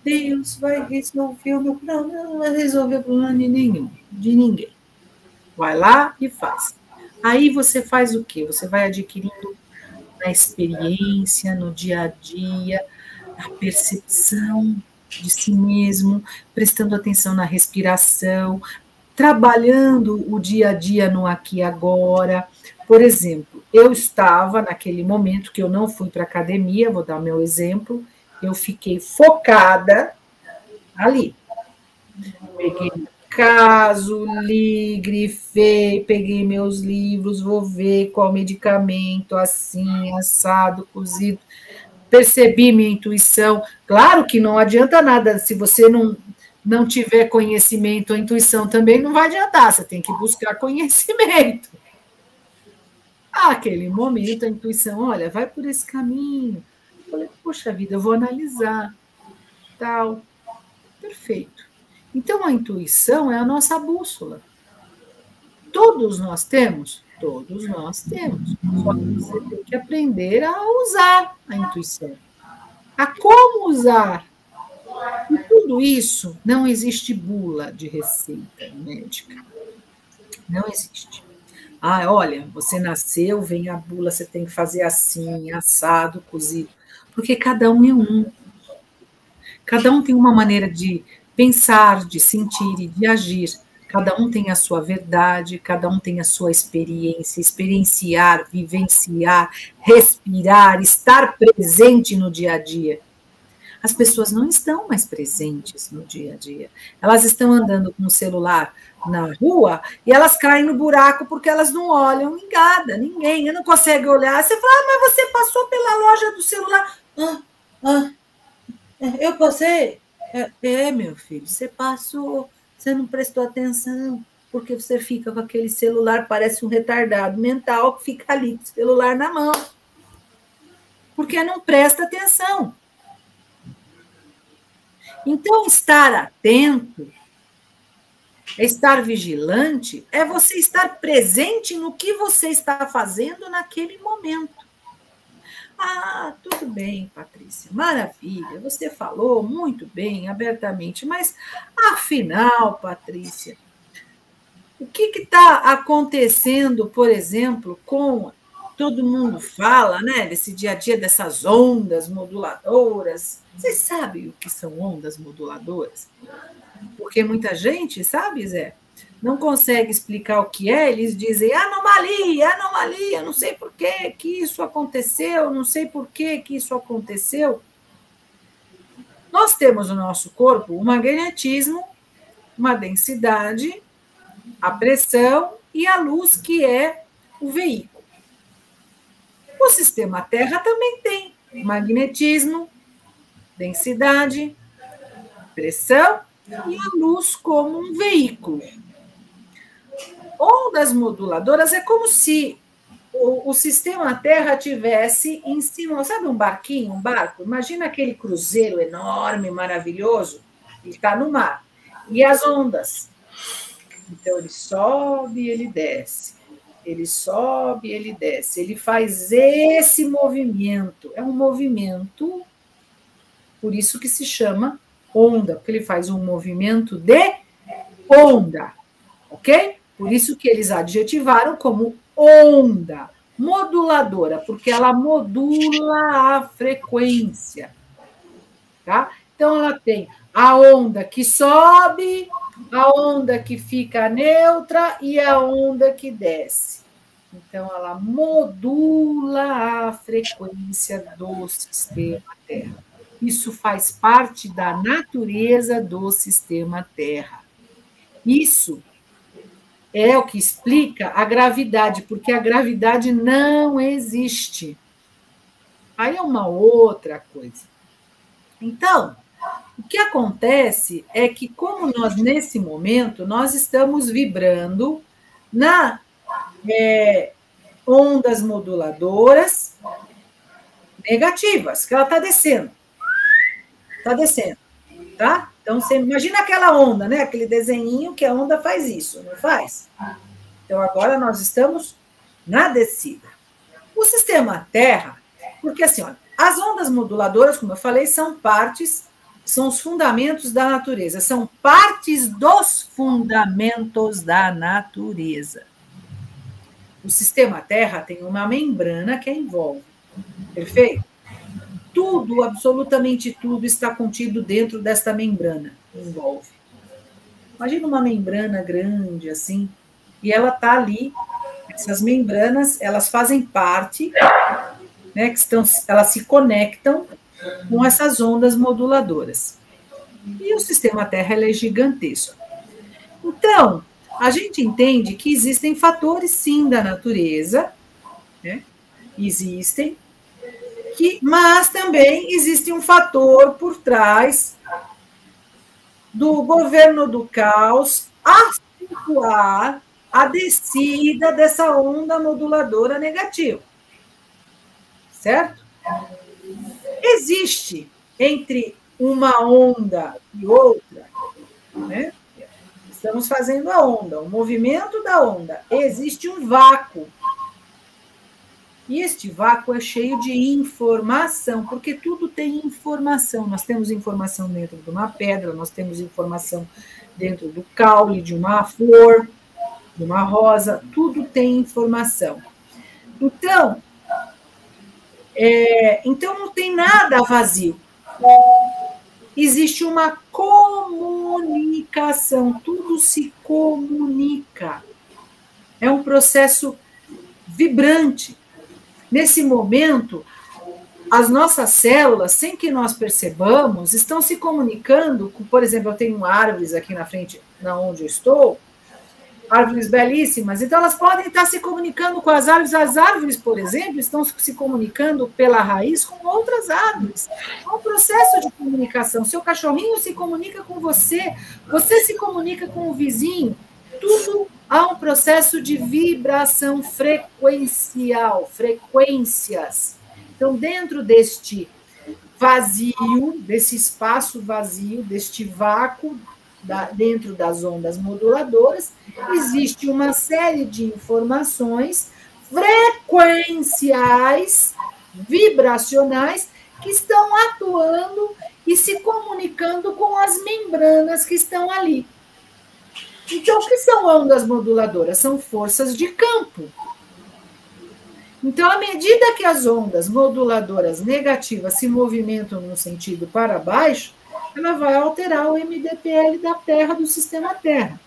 Speaker 3: Deus vai resolver o meu problema, não vai resolver o problema nenhum, de ninguém. Vai lá e faz. Aí você faz o quê? Você vai adquirindo na experiência, no dia a dia, a percepção de si mesmo, prestando atenção na respiração, trabalhando o dia a dia no aqui e agora. Por exemplo, eu estava naquele momento que eu não fui para a academia, vou dar meu exemplo, eu fiquei focada ali. Peguei caso, li, grifei, peguei meus livros, vou ver qual medicamento, assim, assado, cozido. Percebi minha intuição. Claro que não adianta nada, se você não tiver conhecimento, a intuição também não vai adiantar, você tem que buscar conhecimento. Aquele momento, a intuição, olha, vai por esse caminho. Eu falei, poxa vida, eu vou analisar. Tal. Perfeito. Então, a intuição é a nossa bússola. Todos nós temos? Todos nós temos. Só que você tem que aprender a usar a intuição. A como usar. E tudo isso, não existe bula de receita médica. Não existe. Ah, olha, você nasceu, vem a bula, você tem que fazer assim, assado, cozido. Porque cada um é um. Cada um tem uma maneira de pensar, de sentir e de agir. Cada um tem a sua verdade, cada um tem a sua experiência, experienciar, vivenciar, respirar, estar presente no dia a dia. As pessoas não estão mais presentes no dia a dia. Elas estão andando com o celular na rua e elas caem no buraco porque elas não olham ninguém não consegue olhar. Você fala, mas você passou pela loja do celular. Eu passei. Meu filho, você passou, você não prestou atenção, porque você fica com aquele celular, parece um retardado mental que fica ali com o celular na mão. Porque não presta atenção. Então, estar atento É estar vigilante, é você estar presente no que você está fazendo naquele momento. Ah, tudo bem, Patrícia, maravilha, você falou muito bem, abertamente, mas afinal, Patrícia, o que está acontecendo, por exemplo, com todo mundo fala, né, desse dia a dia, dessas ondas moduladoras? Vocês sabem o que são ondas moduladoras? Porque muita gente, sabe, Zé, não consegue explicar o que é, eles dizem anomalia, não sei por que isso aconteceu, não sei por que isso aconteceu. Nós temos no nosso corpo um magnetismo, uma densidade, a pressão e a luz, que é o veículo. O sistema Terra também tem magnetismo, densidade, pressão e a luz como um veículo. Ondas moduladoras é como se o sistema Terra tivesse em cima, sabe um barquinho, um barco? Imagina aquele cruzeiro enorme, maravilhoso, ele está no mar. E as ondas? Então, ele sobe, ele desce. Ele sobe, ele desce. Ele faz esse movimento. É um movimento, por isso que se chama onda, porque ele faz um movimento de onda, ok? Por isso que eles adjetivaram como onda moduladora, porque ela modula a frequência, tá? Então, ela tem a onda que sobe, a onda que fica neutra e a onda que desce. Então, ela modula a frequência do sistema Terra. Isso faz parte da natureza do sistema Terra. Isso é o que explica a gravidade, porque a gravidade não existe. Aí é uma outra coisa. Então, o que acontece é que, como nós, nesse momento, nós estamos vibrando na ondas moduladoras negativas, que ela está descendo. Está descendo, tá? Então, você imagina aquela onda, né? Aquele desenhinho que a onda faz isso, não faz? Então, agora nós estamos na descida. O sistema Terra, porque assim, ó, as ondas moduladoras, como eu falei, são os fundamentos da natureza, são partes dos fundamentos da natureza. O sistema Terra tem uma membrana que a envolve, perfeito? Tudo, absolutamente tudo, está contido dentro desta membrana, envolve. Imagina uma membrana grande assim, e ela está ali, essas membranas, elas fazem parte, né, elas se conectam com essas ondas moduladoras. E o sistema Terra ele é gigantesco. Então, a gente entende que existem fatores, sim, da natureza, né? Existem, mas também existe um fator por trás do governo do caos acentuar a descida dessa onda moduladora negativa. Certo? Existe entre uma onda e outra, né? Estamos fazendo a onda, o movimento da onda. Existe um vácuo. E este vácuo é cheio de informação, porque tudo tem informação. Nós temos informação dentro de uma pedra, nós temos informação dentro do caule de uma flor, de uma rosa, tudo tem informação. Então não tem nada vazio. Existe uma comunicação, tudo se comunica. É um processo vibrante. Nesse momento, as nossas células, sem que nós percebamos, estão se comunicando. Por exemplo, eu tenho árvores aqui na frente, onde eu estou, árvores belíssimas, então elas podem estar se comunicando com as árvores. As árvores, por exemplo, estão se comunicando pela raiz com outras árvores. É um processo de comunicação. Seu cachorrinho se comunica com você, você se comunica com o vizinho. Tudo há um processo de vibração frequencial, frequências. Então, dentro deste vazio, desse espaço vazio, deste vácuo dentro das ondas moduladoras, existe uma série de informações frequenciais, vibracionais, que estão atuando e se comunicando com as membranas que estão ali. Então, o que são ondas moduladoras? São forças de campo. Então, à medida que as ondas moduladoras negativas se movimentam no sentido para baixo, ela vai alterar o MDPL da Terra, do sistema Terra.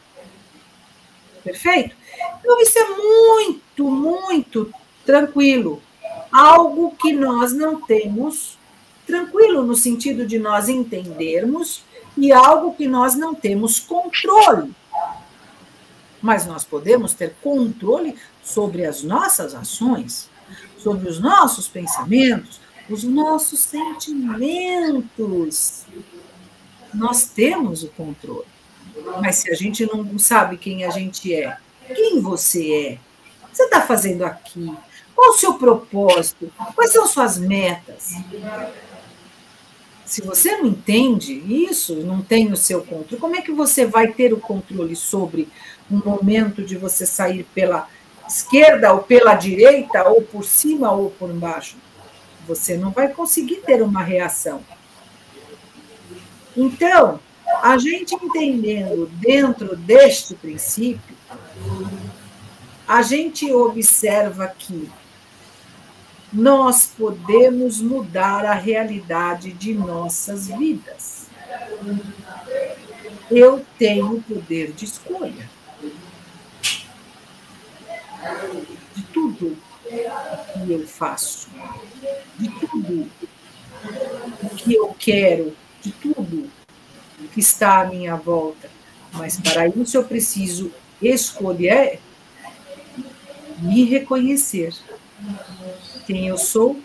Speaker 3: Perfeito? Então, isso é muito, muito tranquilo. Algo que nós não temos, tranquilo no sentido de nós entendermos, e algo que nós não temos controle. Mas nós podemos ter controle sobre as nossas ações, sobre os nossos pensamentos, os nossos sentimentos. Nós temos o controle. Mas se a gente não sabe quem a gente é, quem você é, o que você está fazendo aqui, qual o seu propósito, quais são suas metas? Se você não entende isso, não tem o seu controle, como é que você vai ter o controle sobre um momento de você sair pela esquerda ou pela direita, ou por cima ou por baixo? Você não vai conseguir ter uma reação. Então, a gente entendendo dentro deste princípio, a gente observa que nós podemos mudar a realidade de nossas vidas. Eu tenho poder de escolha. De tudo que eu faço, de tudo que eu quero, de tudo que está à minha volta. Mas para isso eu preciso escolher me reconhecer quem eu sou,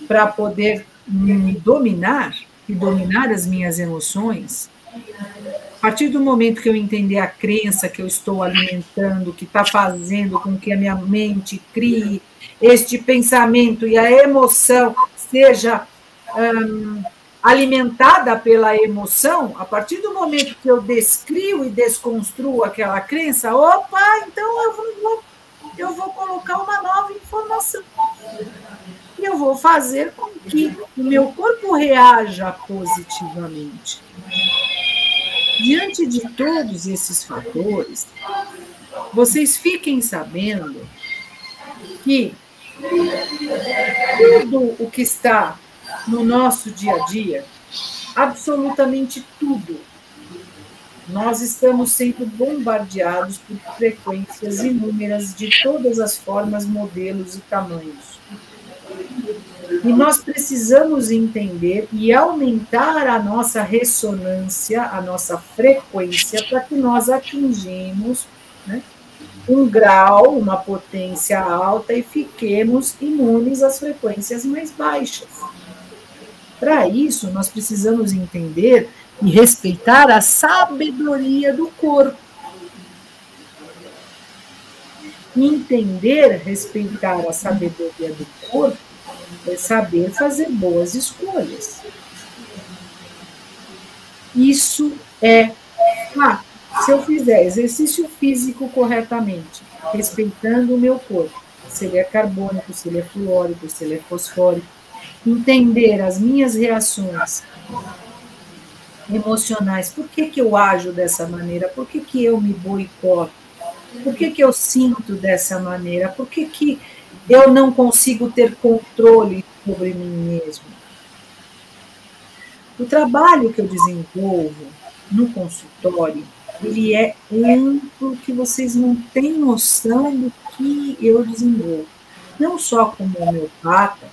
Speaker 3: para poder me dominar e dominar as minhas emoções. A partir do momento que eu entender a crença que eu estou alimentando, que está fazendo com que a minha mente crie este pensamento e a emoção seja alimentada pela emoção, a partir do momento que eu descrio e desconstruo aquela crença, opa, então eu vou colocar uma nova informação. E eu vou fazer com que o meu corpo reaja positivamente. Diante de todos esses fatores, vocês fiquem sabendo que tudo o que está no nosso dia a dia, absolutamente tudo, nós estamos sendo bombardeados por frequências inúmeras de todas as formas, modelos e tamanhos. E nós precisamos entender e aumentar a nossa ressonância, a nossa frequência, para que nós atingimos, né, um grau, uma potência alta e fiquemos imunes às frequências mais baixas. Para isso, nós precisamos entender e respeitar a sabedoria do corpo. Entender, respeitar a sabedoria do corpo é saber fazer boas escolhas. Isso é fato. Se eu fizer exercício físico corretamente, respeitando o meu corpo, se ele é carbônico, se ele é fluórico, se ele é fosfórico, entender as minhas reações emocionais, por que eu ajo dessa maneira, por que eu me boicoto, por que eu sinto dessa maneira, por que eu não consigo ter controle sobre mim mesmo. O trabalho que eu desenvolvo no consultório, ele é amplo, que vocês não têm noção do que eu desenvolvo. Não só como homeopata,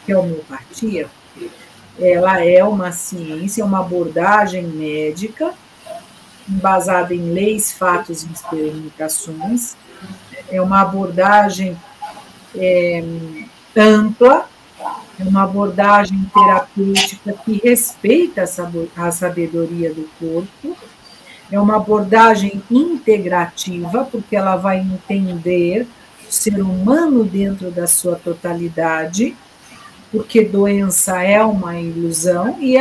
Speaker 3: que é a homeopatia, ela é uma ciência, uma abordagem médica, embasada em leis, fatos e experimentações. É uma abordagem ampla, é uma abordagem terapêutica que respeita a sabedoria do corpo, é uma abordagem integrativa, porque ela vai entender o ser humano dentro da sua totalidade, porque doença é uma ilusão, e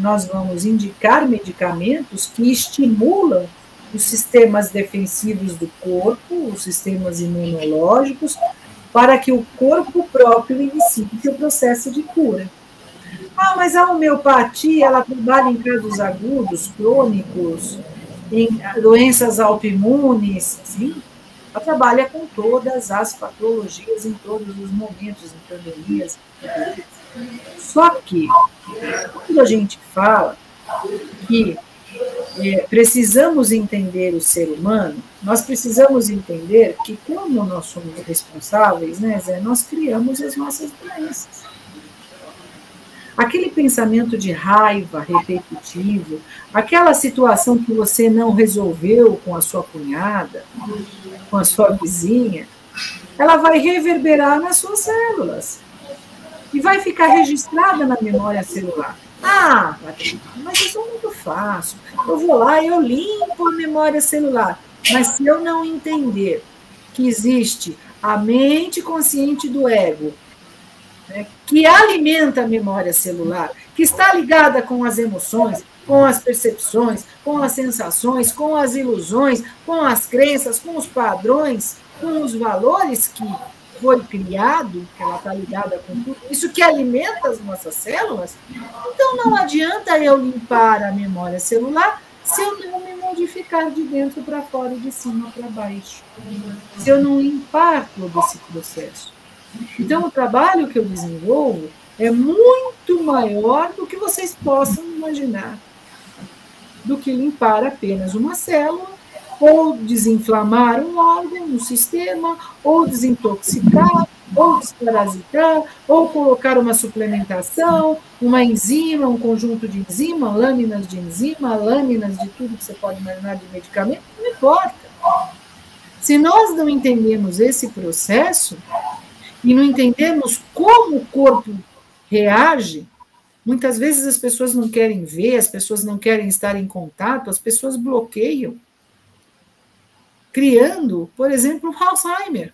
Speaker 3: nós vamos indicar medicamentos que estimulam os sistemas defensivos do corpo, os sistemas imunológicos, para que o corpo próprio inicie o processo de cura. Ah, mas a homeopatia, ela trabalha em casos agudos, crônicos, em doenças autoimunes, sim. Ela trabalha com todas as patologias em todos os momentos, em pandemias. Só que, quando a gente fala que precisamos entender o ser humano, nós precisamos entender que, como nós somos responsáveis, né, Zé, nós criamos as nossas doenças. Aquele pensamento de raiva repetitivo, aquela situação que você não resolveu com a sua cunhada, com a sua vizinha, ela vai reverberar nas suas células e vai ficar registrada na memória celular. Ah, mas isso é muito fácil. Eu vou lá e eu limpo a memória celular. Mas se eu não entender que existe a mente consciente do ego, né, que alimenta a memória celular, que está ligada com as emoções, com as percepções, com as sensações, com as ilusões, com as crenças, com os padrões, com os valores que foi criado, que ela está ligada com tudo, isso que alimenta as nossas células, então não adianta eu limpar a memória celular se eu não me modificar de dentro para fora e de cima para baixo, se eu não limpar todo esse processo. Então, o trabalho que eu desenvolvo é muito maior do que vocês possam imaginar, do que limpar apenas uma célula, ou desinflamar um órgão, um sistema, ou desintoxicar, ou desparasitar, ou colocar uma suplementação, uma enzima, um conjunto de enzima, lâminas de enzima, lâminas de tudo que você pode imaginar de medicamento, não importa. Se nós não entendemos esse processo, e não entendemos como o corpo reage, muitas vezes as pessoas não querem ver, as pessoas não querem estar em contato, as pessoas bloqueiam, criando, por exemplo, Alzheimer.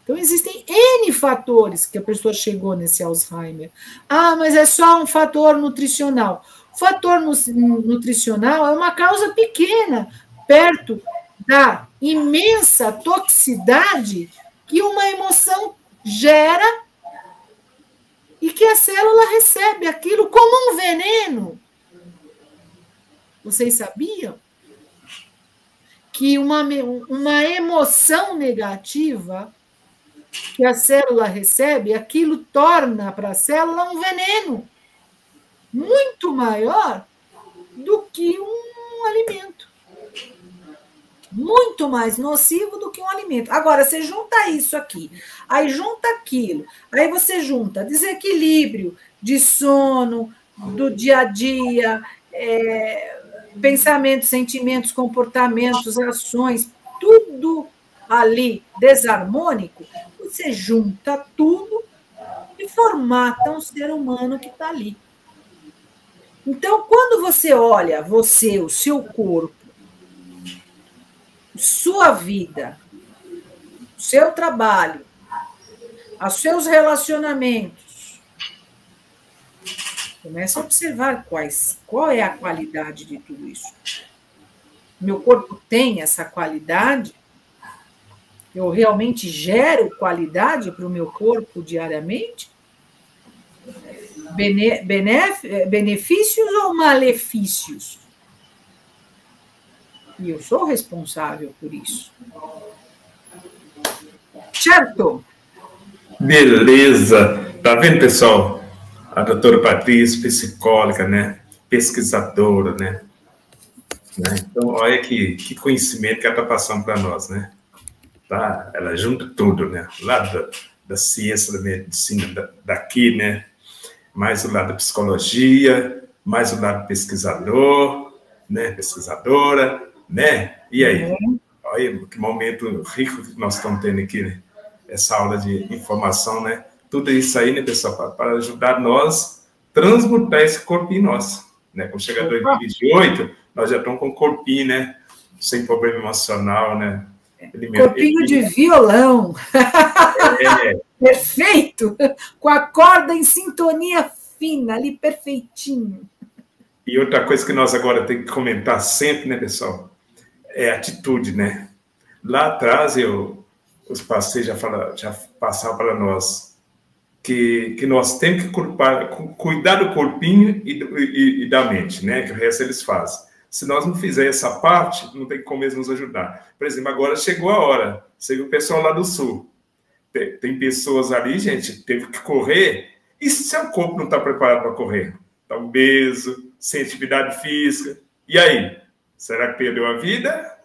Speaker 3: Então, existem N fatores que a pessoa chegou nesse Alzheimer. Ah, mas é só um fator nutricional. O fator nutricional é uma causa pequena, perto da imensa toxicidade que uma emoção gera e que a célula recebe aquilo como um veneno. Vocês sabiam que uma emoção negativa que a célula recebe, aquilo torna para a célula um veneno muito maior do que um alimento. Muito mais nocivo do que um alimento. Agora, você junta isso aqui, aí junta aquilo, aí você junta desequilíbrio de sono, do dia a dia, pensamentos, sentimentos, comportamentos, ações, tudo ali desarmônico, você junta tudo e formata um ser humano que está ali. Então, quando você olha você, o seu corpo, sua vida, o seu trabalho, os seus relacionamentos, começa a observar qual é a qualidade de tudo isso. Meu corpo tem essa qualidade? Eu realmente gero qualidade para o meu corpo diariamente? Benefícios ou malefícios? E eu sou responsável por isso. Certo?
Speaker 2: Beleza. Tá vendo, pessoal? A doutora Patrícia, psicóloga, né? Pesquisadora, né? Então, olha que conhecimento que ela está passando para nós, né? Tá? Ela junta tudo, né? Lá da ciência, da medicina, daqui, né? Mais o lado da psicologia, mais o lado pesquisador, né? Pesquisadora, né? E aí? Olha que momento rico que nós estamos tendo aqui, né? Essa aula de informação, né? Tudo isso aí, né, pessoal, para ajudar nós a transmutar esse corpinho nosso, né? Quando chegar 2028, nós já estamos com o corpinho, né? Sem problema emocional, né?
Speaker 3: Corpinho de violão. Perfeito! Com a corda em sintonia fina, ali perfeitinho.
Speaker 2: E outra coisa que nós agora temos que comentar sempre, né, pessoal? É atitude, né? Lá atrás, os parceiros já passaram para nós que nós temos que cuidar do corpinho e da mente, né? Que o resto eles fazem. Se nós não fizermos essa parte, não tem como eles nos ajudar. Por exemplo, agora chegou a hora. Chegou o pessoal lá do Sul. Tem pessoas ali, gente, teve que correr. E se seu corpo não está preparado para correr? Está obeso, sem atividade física. E aí? Será que perdeu a vida?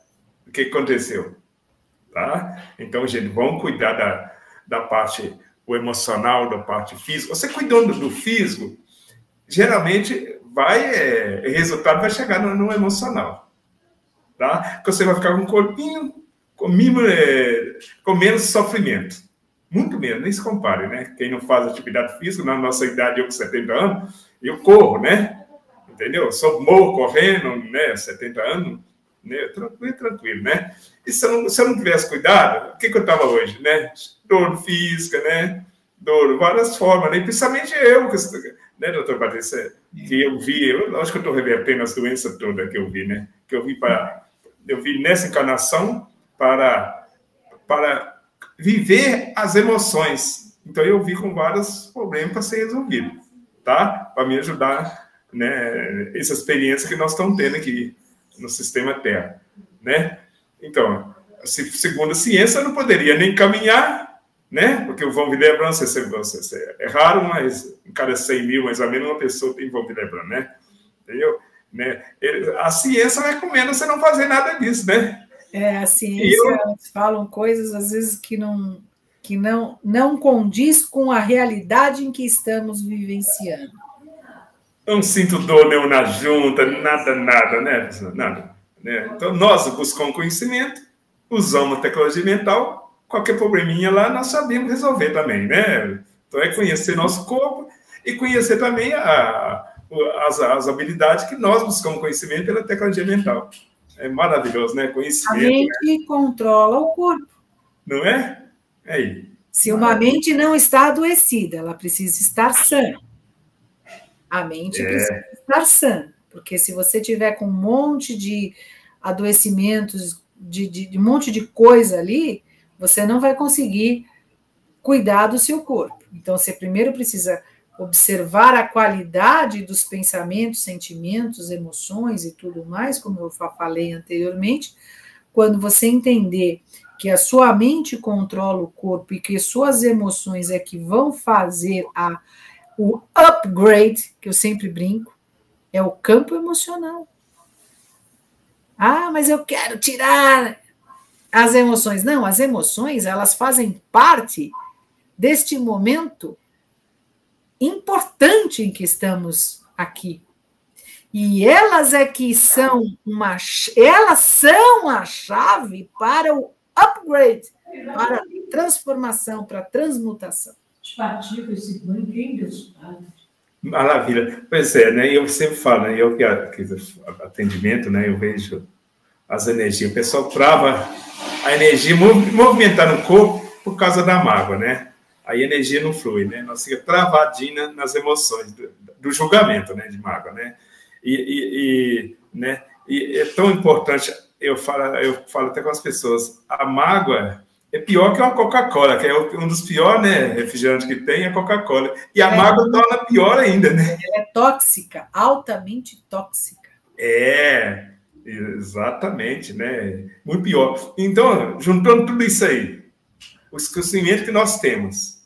Speaker 2: O que aconteceu? Tá? Então, gente, vamos cuidar da parte o emocional, da parte física. Você cuidando do físico, geralmente o resultado vai chegar no emocional. Tá? Porque você vai ficar com um corpinho com menos sofrimento. Muito menos, nem se compare, né? Quem não faz atividade física, na nossa idade, eu com 70 anos, eu corro, né? Entendeu? Sou morro correndo, né? 70 anos, né? Tranquilo, né? E se eu não tivesse cuidado, o que eu estava hoje, né? Dor física, né? Dor, várias formas, né? E principalmente eu, né, doutor Patrícia? Que eu vi, acho que eu estou revertendo as doenças todas que eu vi, né? Que eu vi nessa encarnação para viver as emoções. Então, eu vi com vários problemas para ser resolvido, tá? Para me ajudar, né? Essa experiência que nós estamos tendo aqui no sistema Terra, né? Então, segundo a ciência, eu não poderia nem caminhar, né? Porque o von Willebrand, é raro, mas em cada 100 mil, mais ou menos, uma pessoa tem von Willebrand, né? Entendeu? Né? A ciência vai comendo você não fazer nada disso, né?
Speaker 3: A ciência falam coisas, às vezes, que não condiz com a realidade em que estamos vivenciando.
Speaker 2: Não sinto dor nenhuma na junta, nada, né, professor? Nada. Né? Então, nós buscamos conhecimento, usamos a tecnologia mental, qualquer probleminha lá, nós sabemos resolver também, né? Então, é conhecer nosso corpo e conhecer também as habilidades que nós buscamos conhecimento pela tecnologia mental. É maravilhoso, né? Conhecimento.
Speaker 3: A mente controla o corpo.
Speaker 2: Não é? Aí.
Speaker 3: Se uma mente não está adoecida, ela precisa estar sã. A mente precisa estar sã. Porque se você tiver com um monte de adoecimentos, de um monte de coisa ali, você não vai conseguir cuidar do seu corpo. Então, você primeiro precisa observar a qualidade dos pensamentos, sentimentos, emoções e tudo mais, como eu falei anteriormente. Quando você entender que a sua mente controla o corpo e que suas emoções é que vão fazer o upgrade, que eu sempre brinco, é o campo emocional. Ah, mas eu quero tirar as emoções. Não, as emoções, elas fazem parte deste momento importante em que estamos aqui. E elas é que são elas são a chave para o upgrade, para a transformação, para a transmutação.
Speaker 2: Maravilha. Pois é, né? Eu sempre falo, né? Eu que atendimento, né? Eu vejo as energias. O pessoal trava a energia movimentar no corpo por causa da mágoa, né? Aí a energia não flui, né? Nós fica travadinha nas emoções do julgamento, né? De mágoa, né? Né? E é tão importante, eu falo até com as pessoas, a mágoa é pior que uma Coca-Cola, que é um dos piores, né, refrigerantes que tem, é a Coca-Cola. E a mágoa torna pior ainda, né?
Speaker 3: Ela é tóxica, altamente tóxica.
Speaker 2: Exatamente, né? Muito pior. Então, juntando tudo isso aí, o conhecimento que nós temos,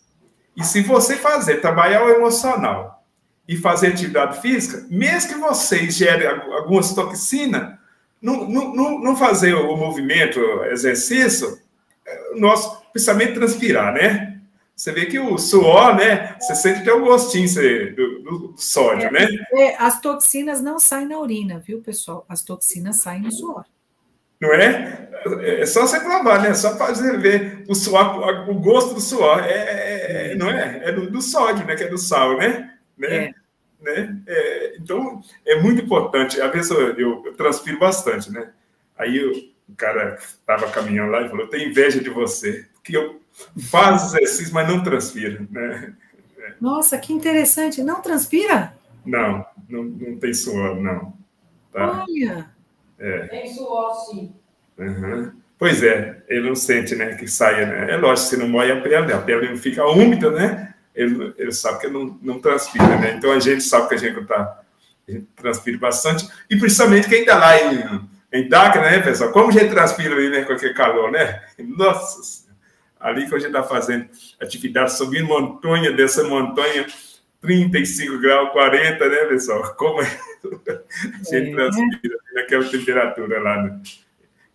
Speaker 2: e se você trabalhar o emocional e fazer atividade física, mesmo que você gere algumas toxinas, não fazer o movimento, o exercício, nosso pensamento transpirar, né? Você vê que o suor, né? Você sente até o gostinho do sódio, né?
Speaker 3: As toxinas não saem na urina, viu, pessoal? As toxinas saem no suor.
Speaker 2: Não é? É só você provar, né? É só fazer ver o suor, o gosto do suor. Não é? É do sódio, né? Que é do sal, né? Então, é muito importante. Às vezes eu transpiro bastante, né? Aí um cara que estava caminhando lá e falou: eu tenho inveja de você, porque eu faço exercício, mas não transpiro, né?
Speaker 3: Nossa, que interessante. Não transpira?
Speaker 2: Não tem suor, não. Tá?
Speaker 3: Olha.
Speaker 4: Tem suor, sim.
Speaker 2: Uhum. Pois é, ele não sente, né, que saia, né? É lógico, se não molha a pele não fica úmida, né? Ele sabe que não transpira, né? Então a gente sabe que a gente transpira bastante, e principalmente quem está lá em Dakar, né, pessoal? Como a gente transpira ali, né, com aquele calor, né? Nossa, ali que a gente está fazendo atividade, subindo montanha, dessa montanha, 35 graus, 40, né, pessoal? Como a gente transpira naquela temperatura lá, né?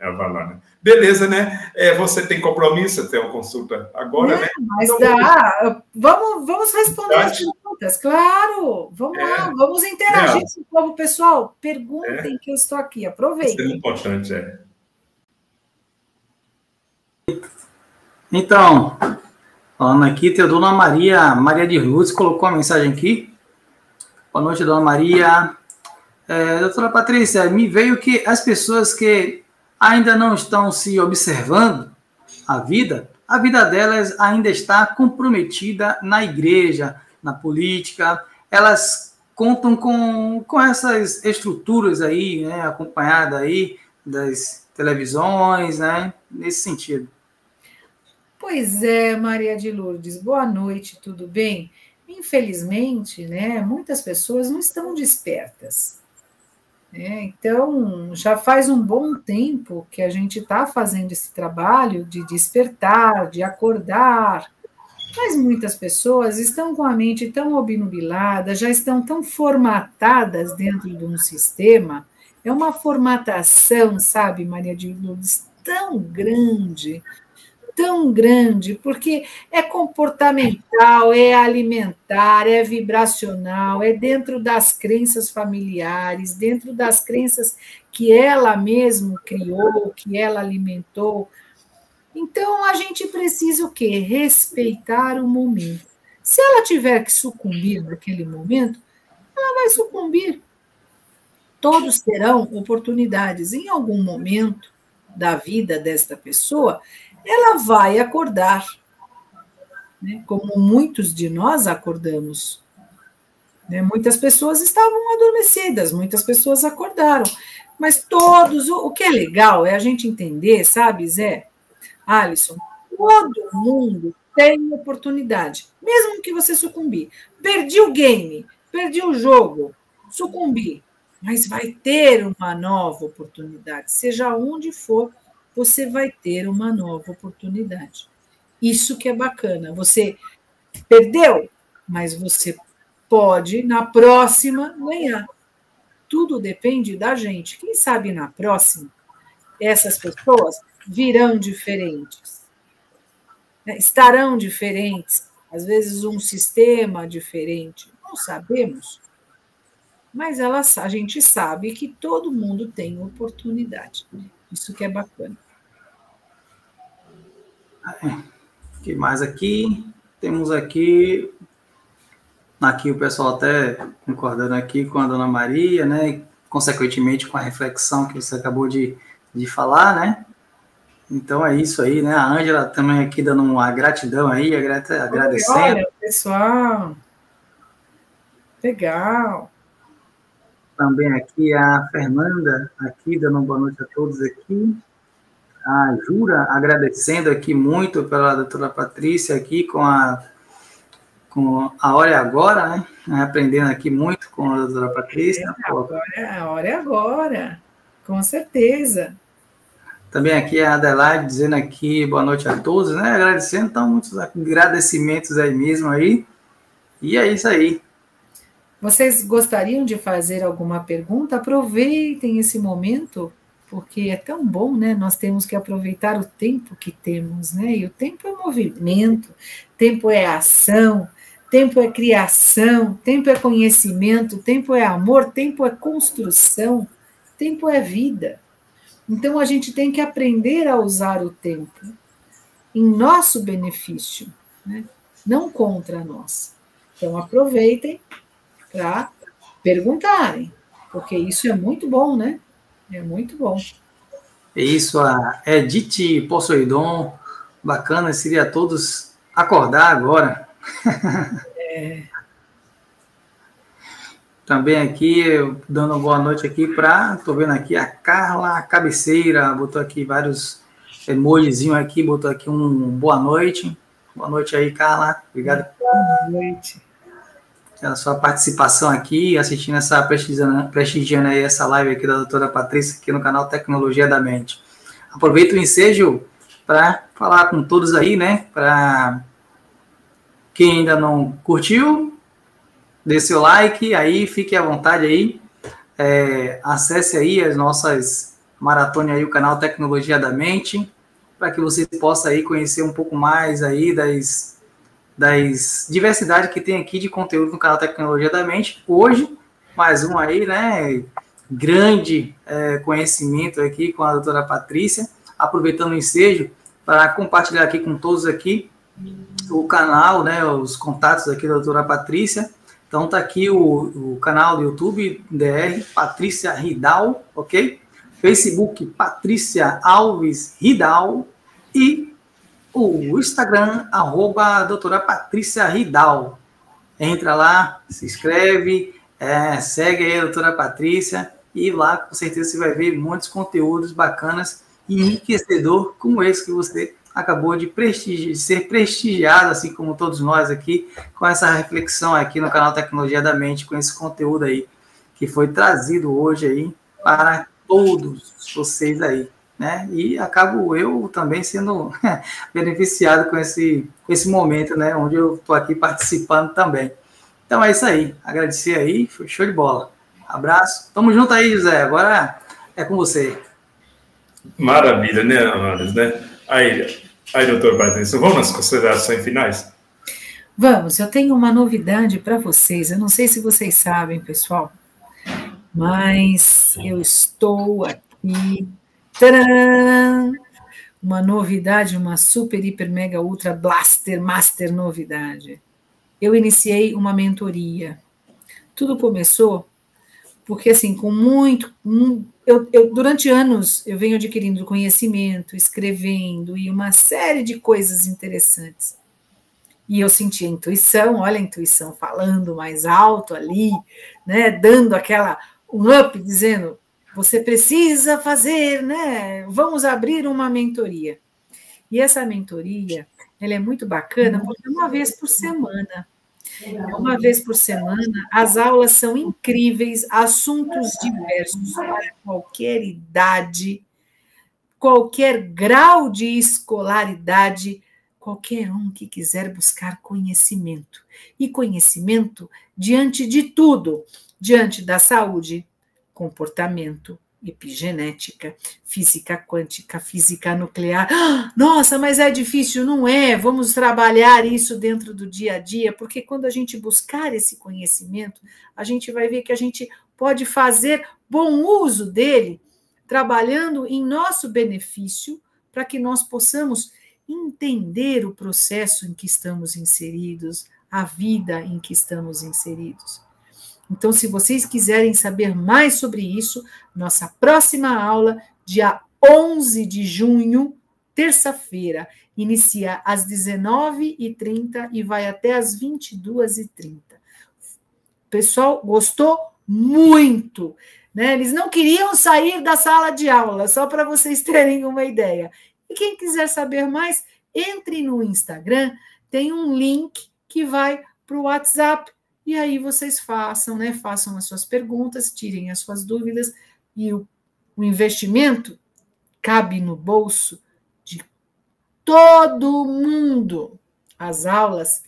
Speaker 2: Avalana. Beleza, né? Você tem compromisso, você tem uma consulta agora, né?
Speaker 3: Mas dá. Vamos responder as perguntas, claro. Vamos lá, vamos interagir com o povo. Pessoal, perguntem que eu estou aqui, aproveitem.
Speaker 2: Isso é importante,
Speaker 1: Então, falando aqui, tem a dona Maria de Lourdes colocou uma mensagem aqui. Boa noite, dona Maria. Doutora Patrícia, me veio que as pessoas que ainda não estão se observando a vida delas ainda está comprometida na igreja, na política. Elas contam com essas estruturas aí, né, acompanhada aí das televisões, né, nesse sentido.
Speaker 3: Pois é, Maria de Lourdes, boa noite, tudo bem? Infelizmente, né, muitas pessoas não estão despertas. Então, já faz um bom tempo que a gente está fazendo esse trabalho de despertar, de acordar, mas muitas pessoas estão com a mente tão obnubilada, já estão tão formatadas dentro de um sistema, é uma formatação, sabe, Maria de Lourdes, tão grande, porque é comportamental, é alimentar, é vibracional, é dentro das crenças familiares, dentro das crenças que ela mesma criou, que ela alimentou. Então, a gente precisa o quê? Respeitar o momento. Se ela tiver que sucumbir naquele momento, ela vai sucumbir. Todos terão oportunidades. Em algum momento da vida desta pessoa, ela vai acordar, né? Como muitos de nós acordamos. Né? Muitas pessoas estavam adormecidas, muitas pessoas acordaram, mas todos, o que é legal é a gente entender, sabe, Zé, Alisson, todo mundo tem oportunidade, mesmo que você sucumbir. Perdi o game, perdi o jogo, sucumbi, mas vai ter uma nova oportunidade, seja onde for, você vai ter uma nova oportunidade. Isso que é bacana. Você perdeu, mas você pode, na próxima, ganhar. Tudo depende da gente. Quem sabe na próxima, essas pessoas virão diferentes. Estarão diferentes. Às vezes um sistema diferente. Não sabemos. Mas a gente sabe que todo mundo tem oportunidade. Isso que é bacana.
Speaker 1: O que mais aqui? Temos aqui o pessoal até concordando aqui com a dona Maria, né? Consequentemente com a reflexão que você acabou de falar, né? Então é isso aí, né? A Ângela também aqui dando uma gratidão aí, agradecendo.
Speaker 3: Olha, pessoal, legal.
Speaker 1: Também aqui a Fernanda, aqui dando uma boa noite a todos aqui. A Jura agradecendo aqui muito pela doutora Patrícia aqui com a Hora é Agora, né? Aprendendo aqui muito com a doutora Patrícia.
Speaker 3: A hora é agora, com certeza.
Speaker 1: Também aqui a Adelaide dizendo aqui boa noite a todos, né? Agradecendo, então, muitos agradecimentos aí mesmo aí. E é isso aí.
Speaker 3: Vocês gostariam de fazer alguma pergunta? Aproveitem esse momento, porque é tão bom, né? Nós temos que aproveitar o tempo que temos, né? E o tempo é movimento, tempo é ação, tempo é criação, tempo é conhecimento, tempo é amor, tempo é construção, tempo é vida. Então, a gente tem que aprender a usar o tempo em nosso benefício, né? Não contra nós. Então, aproveitem para perguntarem, porque isso é muito bom, né? É muito bom.
Speaker 1: É isso, a Edith Posseidon, bacana, seria todos acordar agora. Também aqui, eu dando uma boa noite aqui tô vendo aqui a Carla Cabeceira, botou aqui vários emojizinhos aqui, botou aqui um boa noite. Boa noite aí, Carla, obrigado.
Speaker 3: Boa noite.
Speaker 1: Pela sua participação aqui, assistindo prestigiando aí essa live aqui da doutora Patrícia, aqui no canal Tecnologia da Mente. Aproveito o ensejo para falar com todos aí, né? Para quem ainda não curtiu, dê seu like, aí fique à vontade aí, acesse aí as nossas maratonas aí, o canal Tecnologia da Mente, para que você possa aí conhecer um pouco mais aí das diversidades que tem aqui de conteúdo no canal Tecnologia da Mente. Hoje, mais um aí, né, grande conhecimento aqui com a doutora Patrícia, aproveitando o ensejo para compartilhar aqui com todos aqui o canal, né, os contatos aqui da doutora Patrícia. Então tá aqui o canal do YouTube, DR, Patrícia Ridal, ok? Facebook, Patrícia Alves Ridal e o Instagram, @doutora Patrícia Ridal. Entra lá, se inscreve, segue aí a doutora Patrícia e lá com certeza você vai ver muitos conteúdos bacanas e enriquecedor como esse que você acabou de ser prestigiado, assim como todos nós aqui, com essa reflexão aqui no canal Tecnologia da Mente, com esse conteúdo aí, que foi trazido hoje aí para todos vocês aí, né? E acabo eu também sendo beneficiado com esse momento, né? Onde eu estou aqui participando também. Então é isso aí, agradecer aí, foi show de bola. Abraço, tamo junto aí, José, agora é com você.
Speaker 2: Maravilha, né, Amadas, né? Aí, doutor Patrícia, vamos nas considerações finais?
Speaker 3: Vamos, eu tenho uma novidade para vocês. Eu não sei se vocês sabem, pessoal, mas eu estou aqui. Tcharam! Uma novidade, uma super, hiper, mega, ultra, blaster, master novidade. Eu iniciei uma mentoria. Tudo começou porque, assim, com muito... durante anos, eu venho adquirindo conhecimento, escrevendo e uma série de coisas interessantes. E eu senti a intuição, olha a intuição falando mais alto ali, né, dando um up, dizendo, você precisa fazer, né, vamos abrir uma mentoria. E essa mentoria, ela é muito bacana, porque é uma vez por semana. Uma vez por semana, as aulas são incríveis, assuntos diversos para qualquer idade, qualquer grau de escolaridade, qualquer um que quiser buscar conhecimento. E conhecimento diante de tudo, diante da saúde, comportamento, epigenética, física quântica, física nuclear. Nossa, mas é difícil, não é? Vamos trabalhar isso dentro do dia a dia, porque quando a gente buscar esse conhecimento, a gente vai ver que a gente pode fazer bom uso dele, trabalhando em nosso benefício, para que nós possamos entender o processo em que estamos inseridos, a vida em que estamos inseridos. Então, se vocês quiserem saber mais sobre isso, nossa próxima aula, dia 11 de junho, terça-feira, inicia às 19h30 e vai até às 22h30. O pessoal gostou muito, né? Eles não queriam sair da sala de aula, só para vocês terem uma ideia. E quem quiser saber mais, entre no Instagram, tem um link que vai para o WhatsApp, e aí vocês façam, né? Façam as suas perguntas, tirem as suas dúvidas, e o investimento cabe no bolso de todo mundo. As aulas,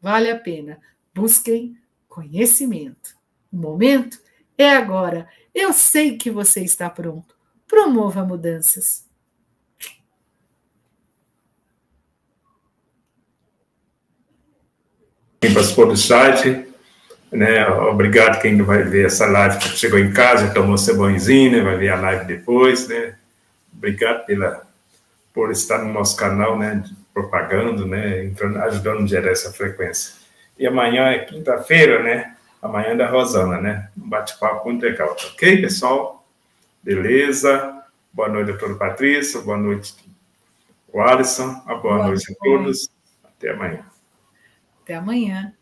Speaker 3: vale a pena. Busquem conhecimento. O momento é agora. Eu sei que você está pronto. Promova mudanças.
Speaker 2: Quem participou do site, né? Obrigado quem vai ver essa live, que chegou em casa, tomou seu banhozinho, né? Vai ver a live depois, né? Obrigado por estar no nosso canal, né? Propagando, né? Ajudando a gerar essa frequência. E amanhã é quinta-feira, né? Amanhã é da Rosana, né? Um bate-papo muito legal, ok, pessoal? Beleza? Boa noite, doutora Patrícia. Boa noite, o Alisson. Boa noite a todos. Até amanhã.
Speaker 3: Até amanhã.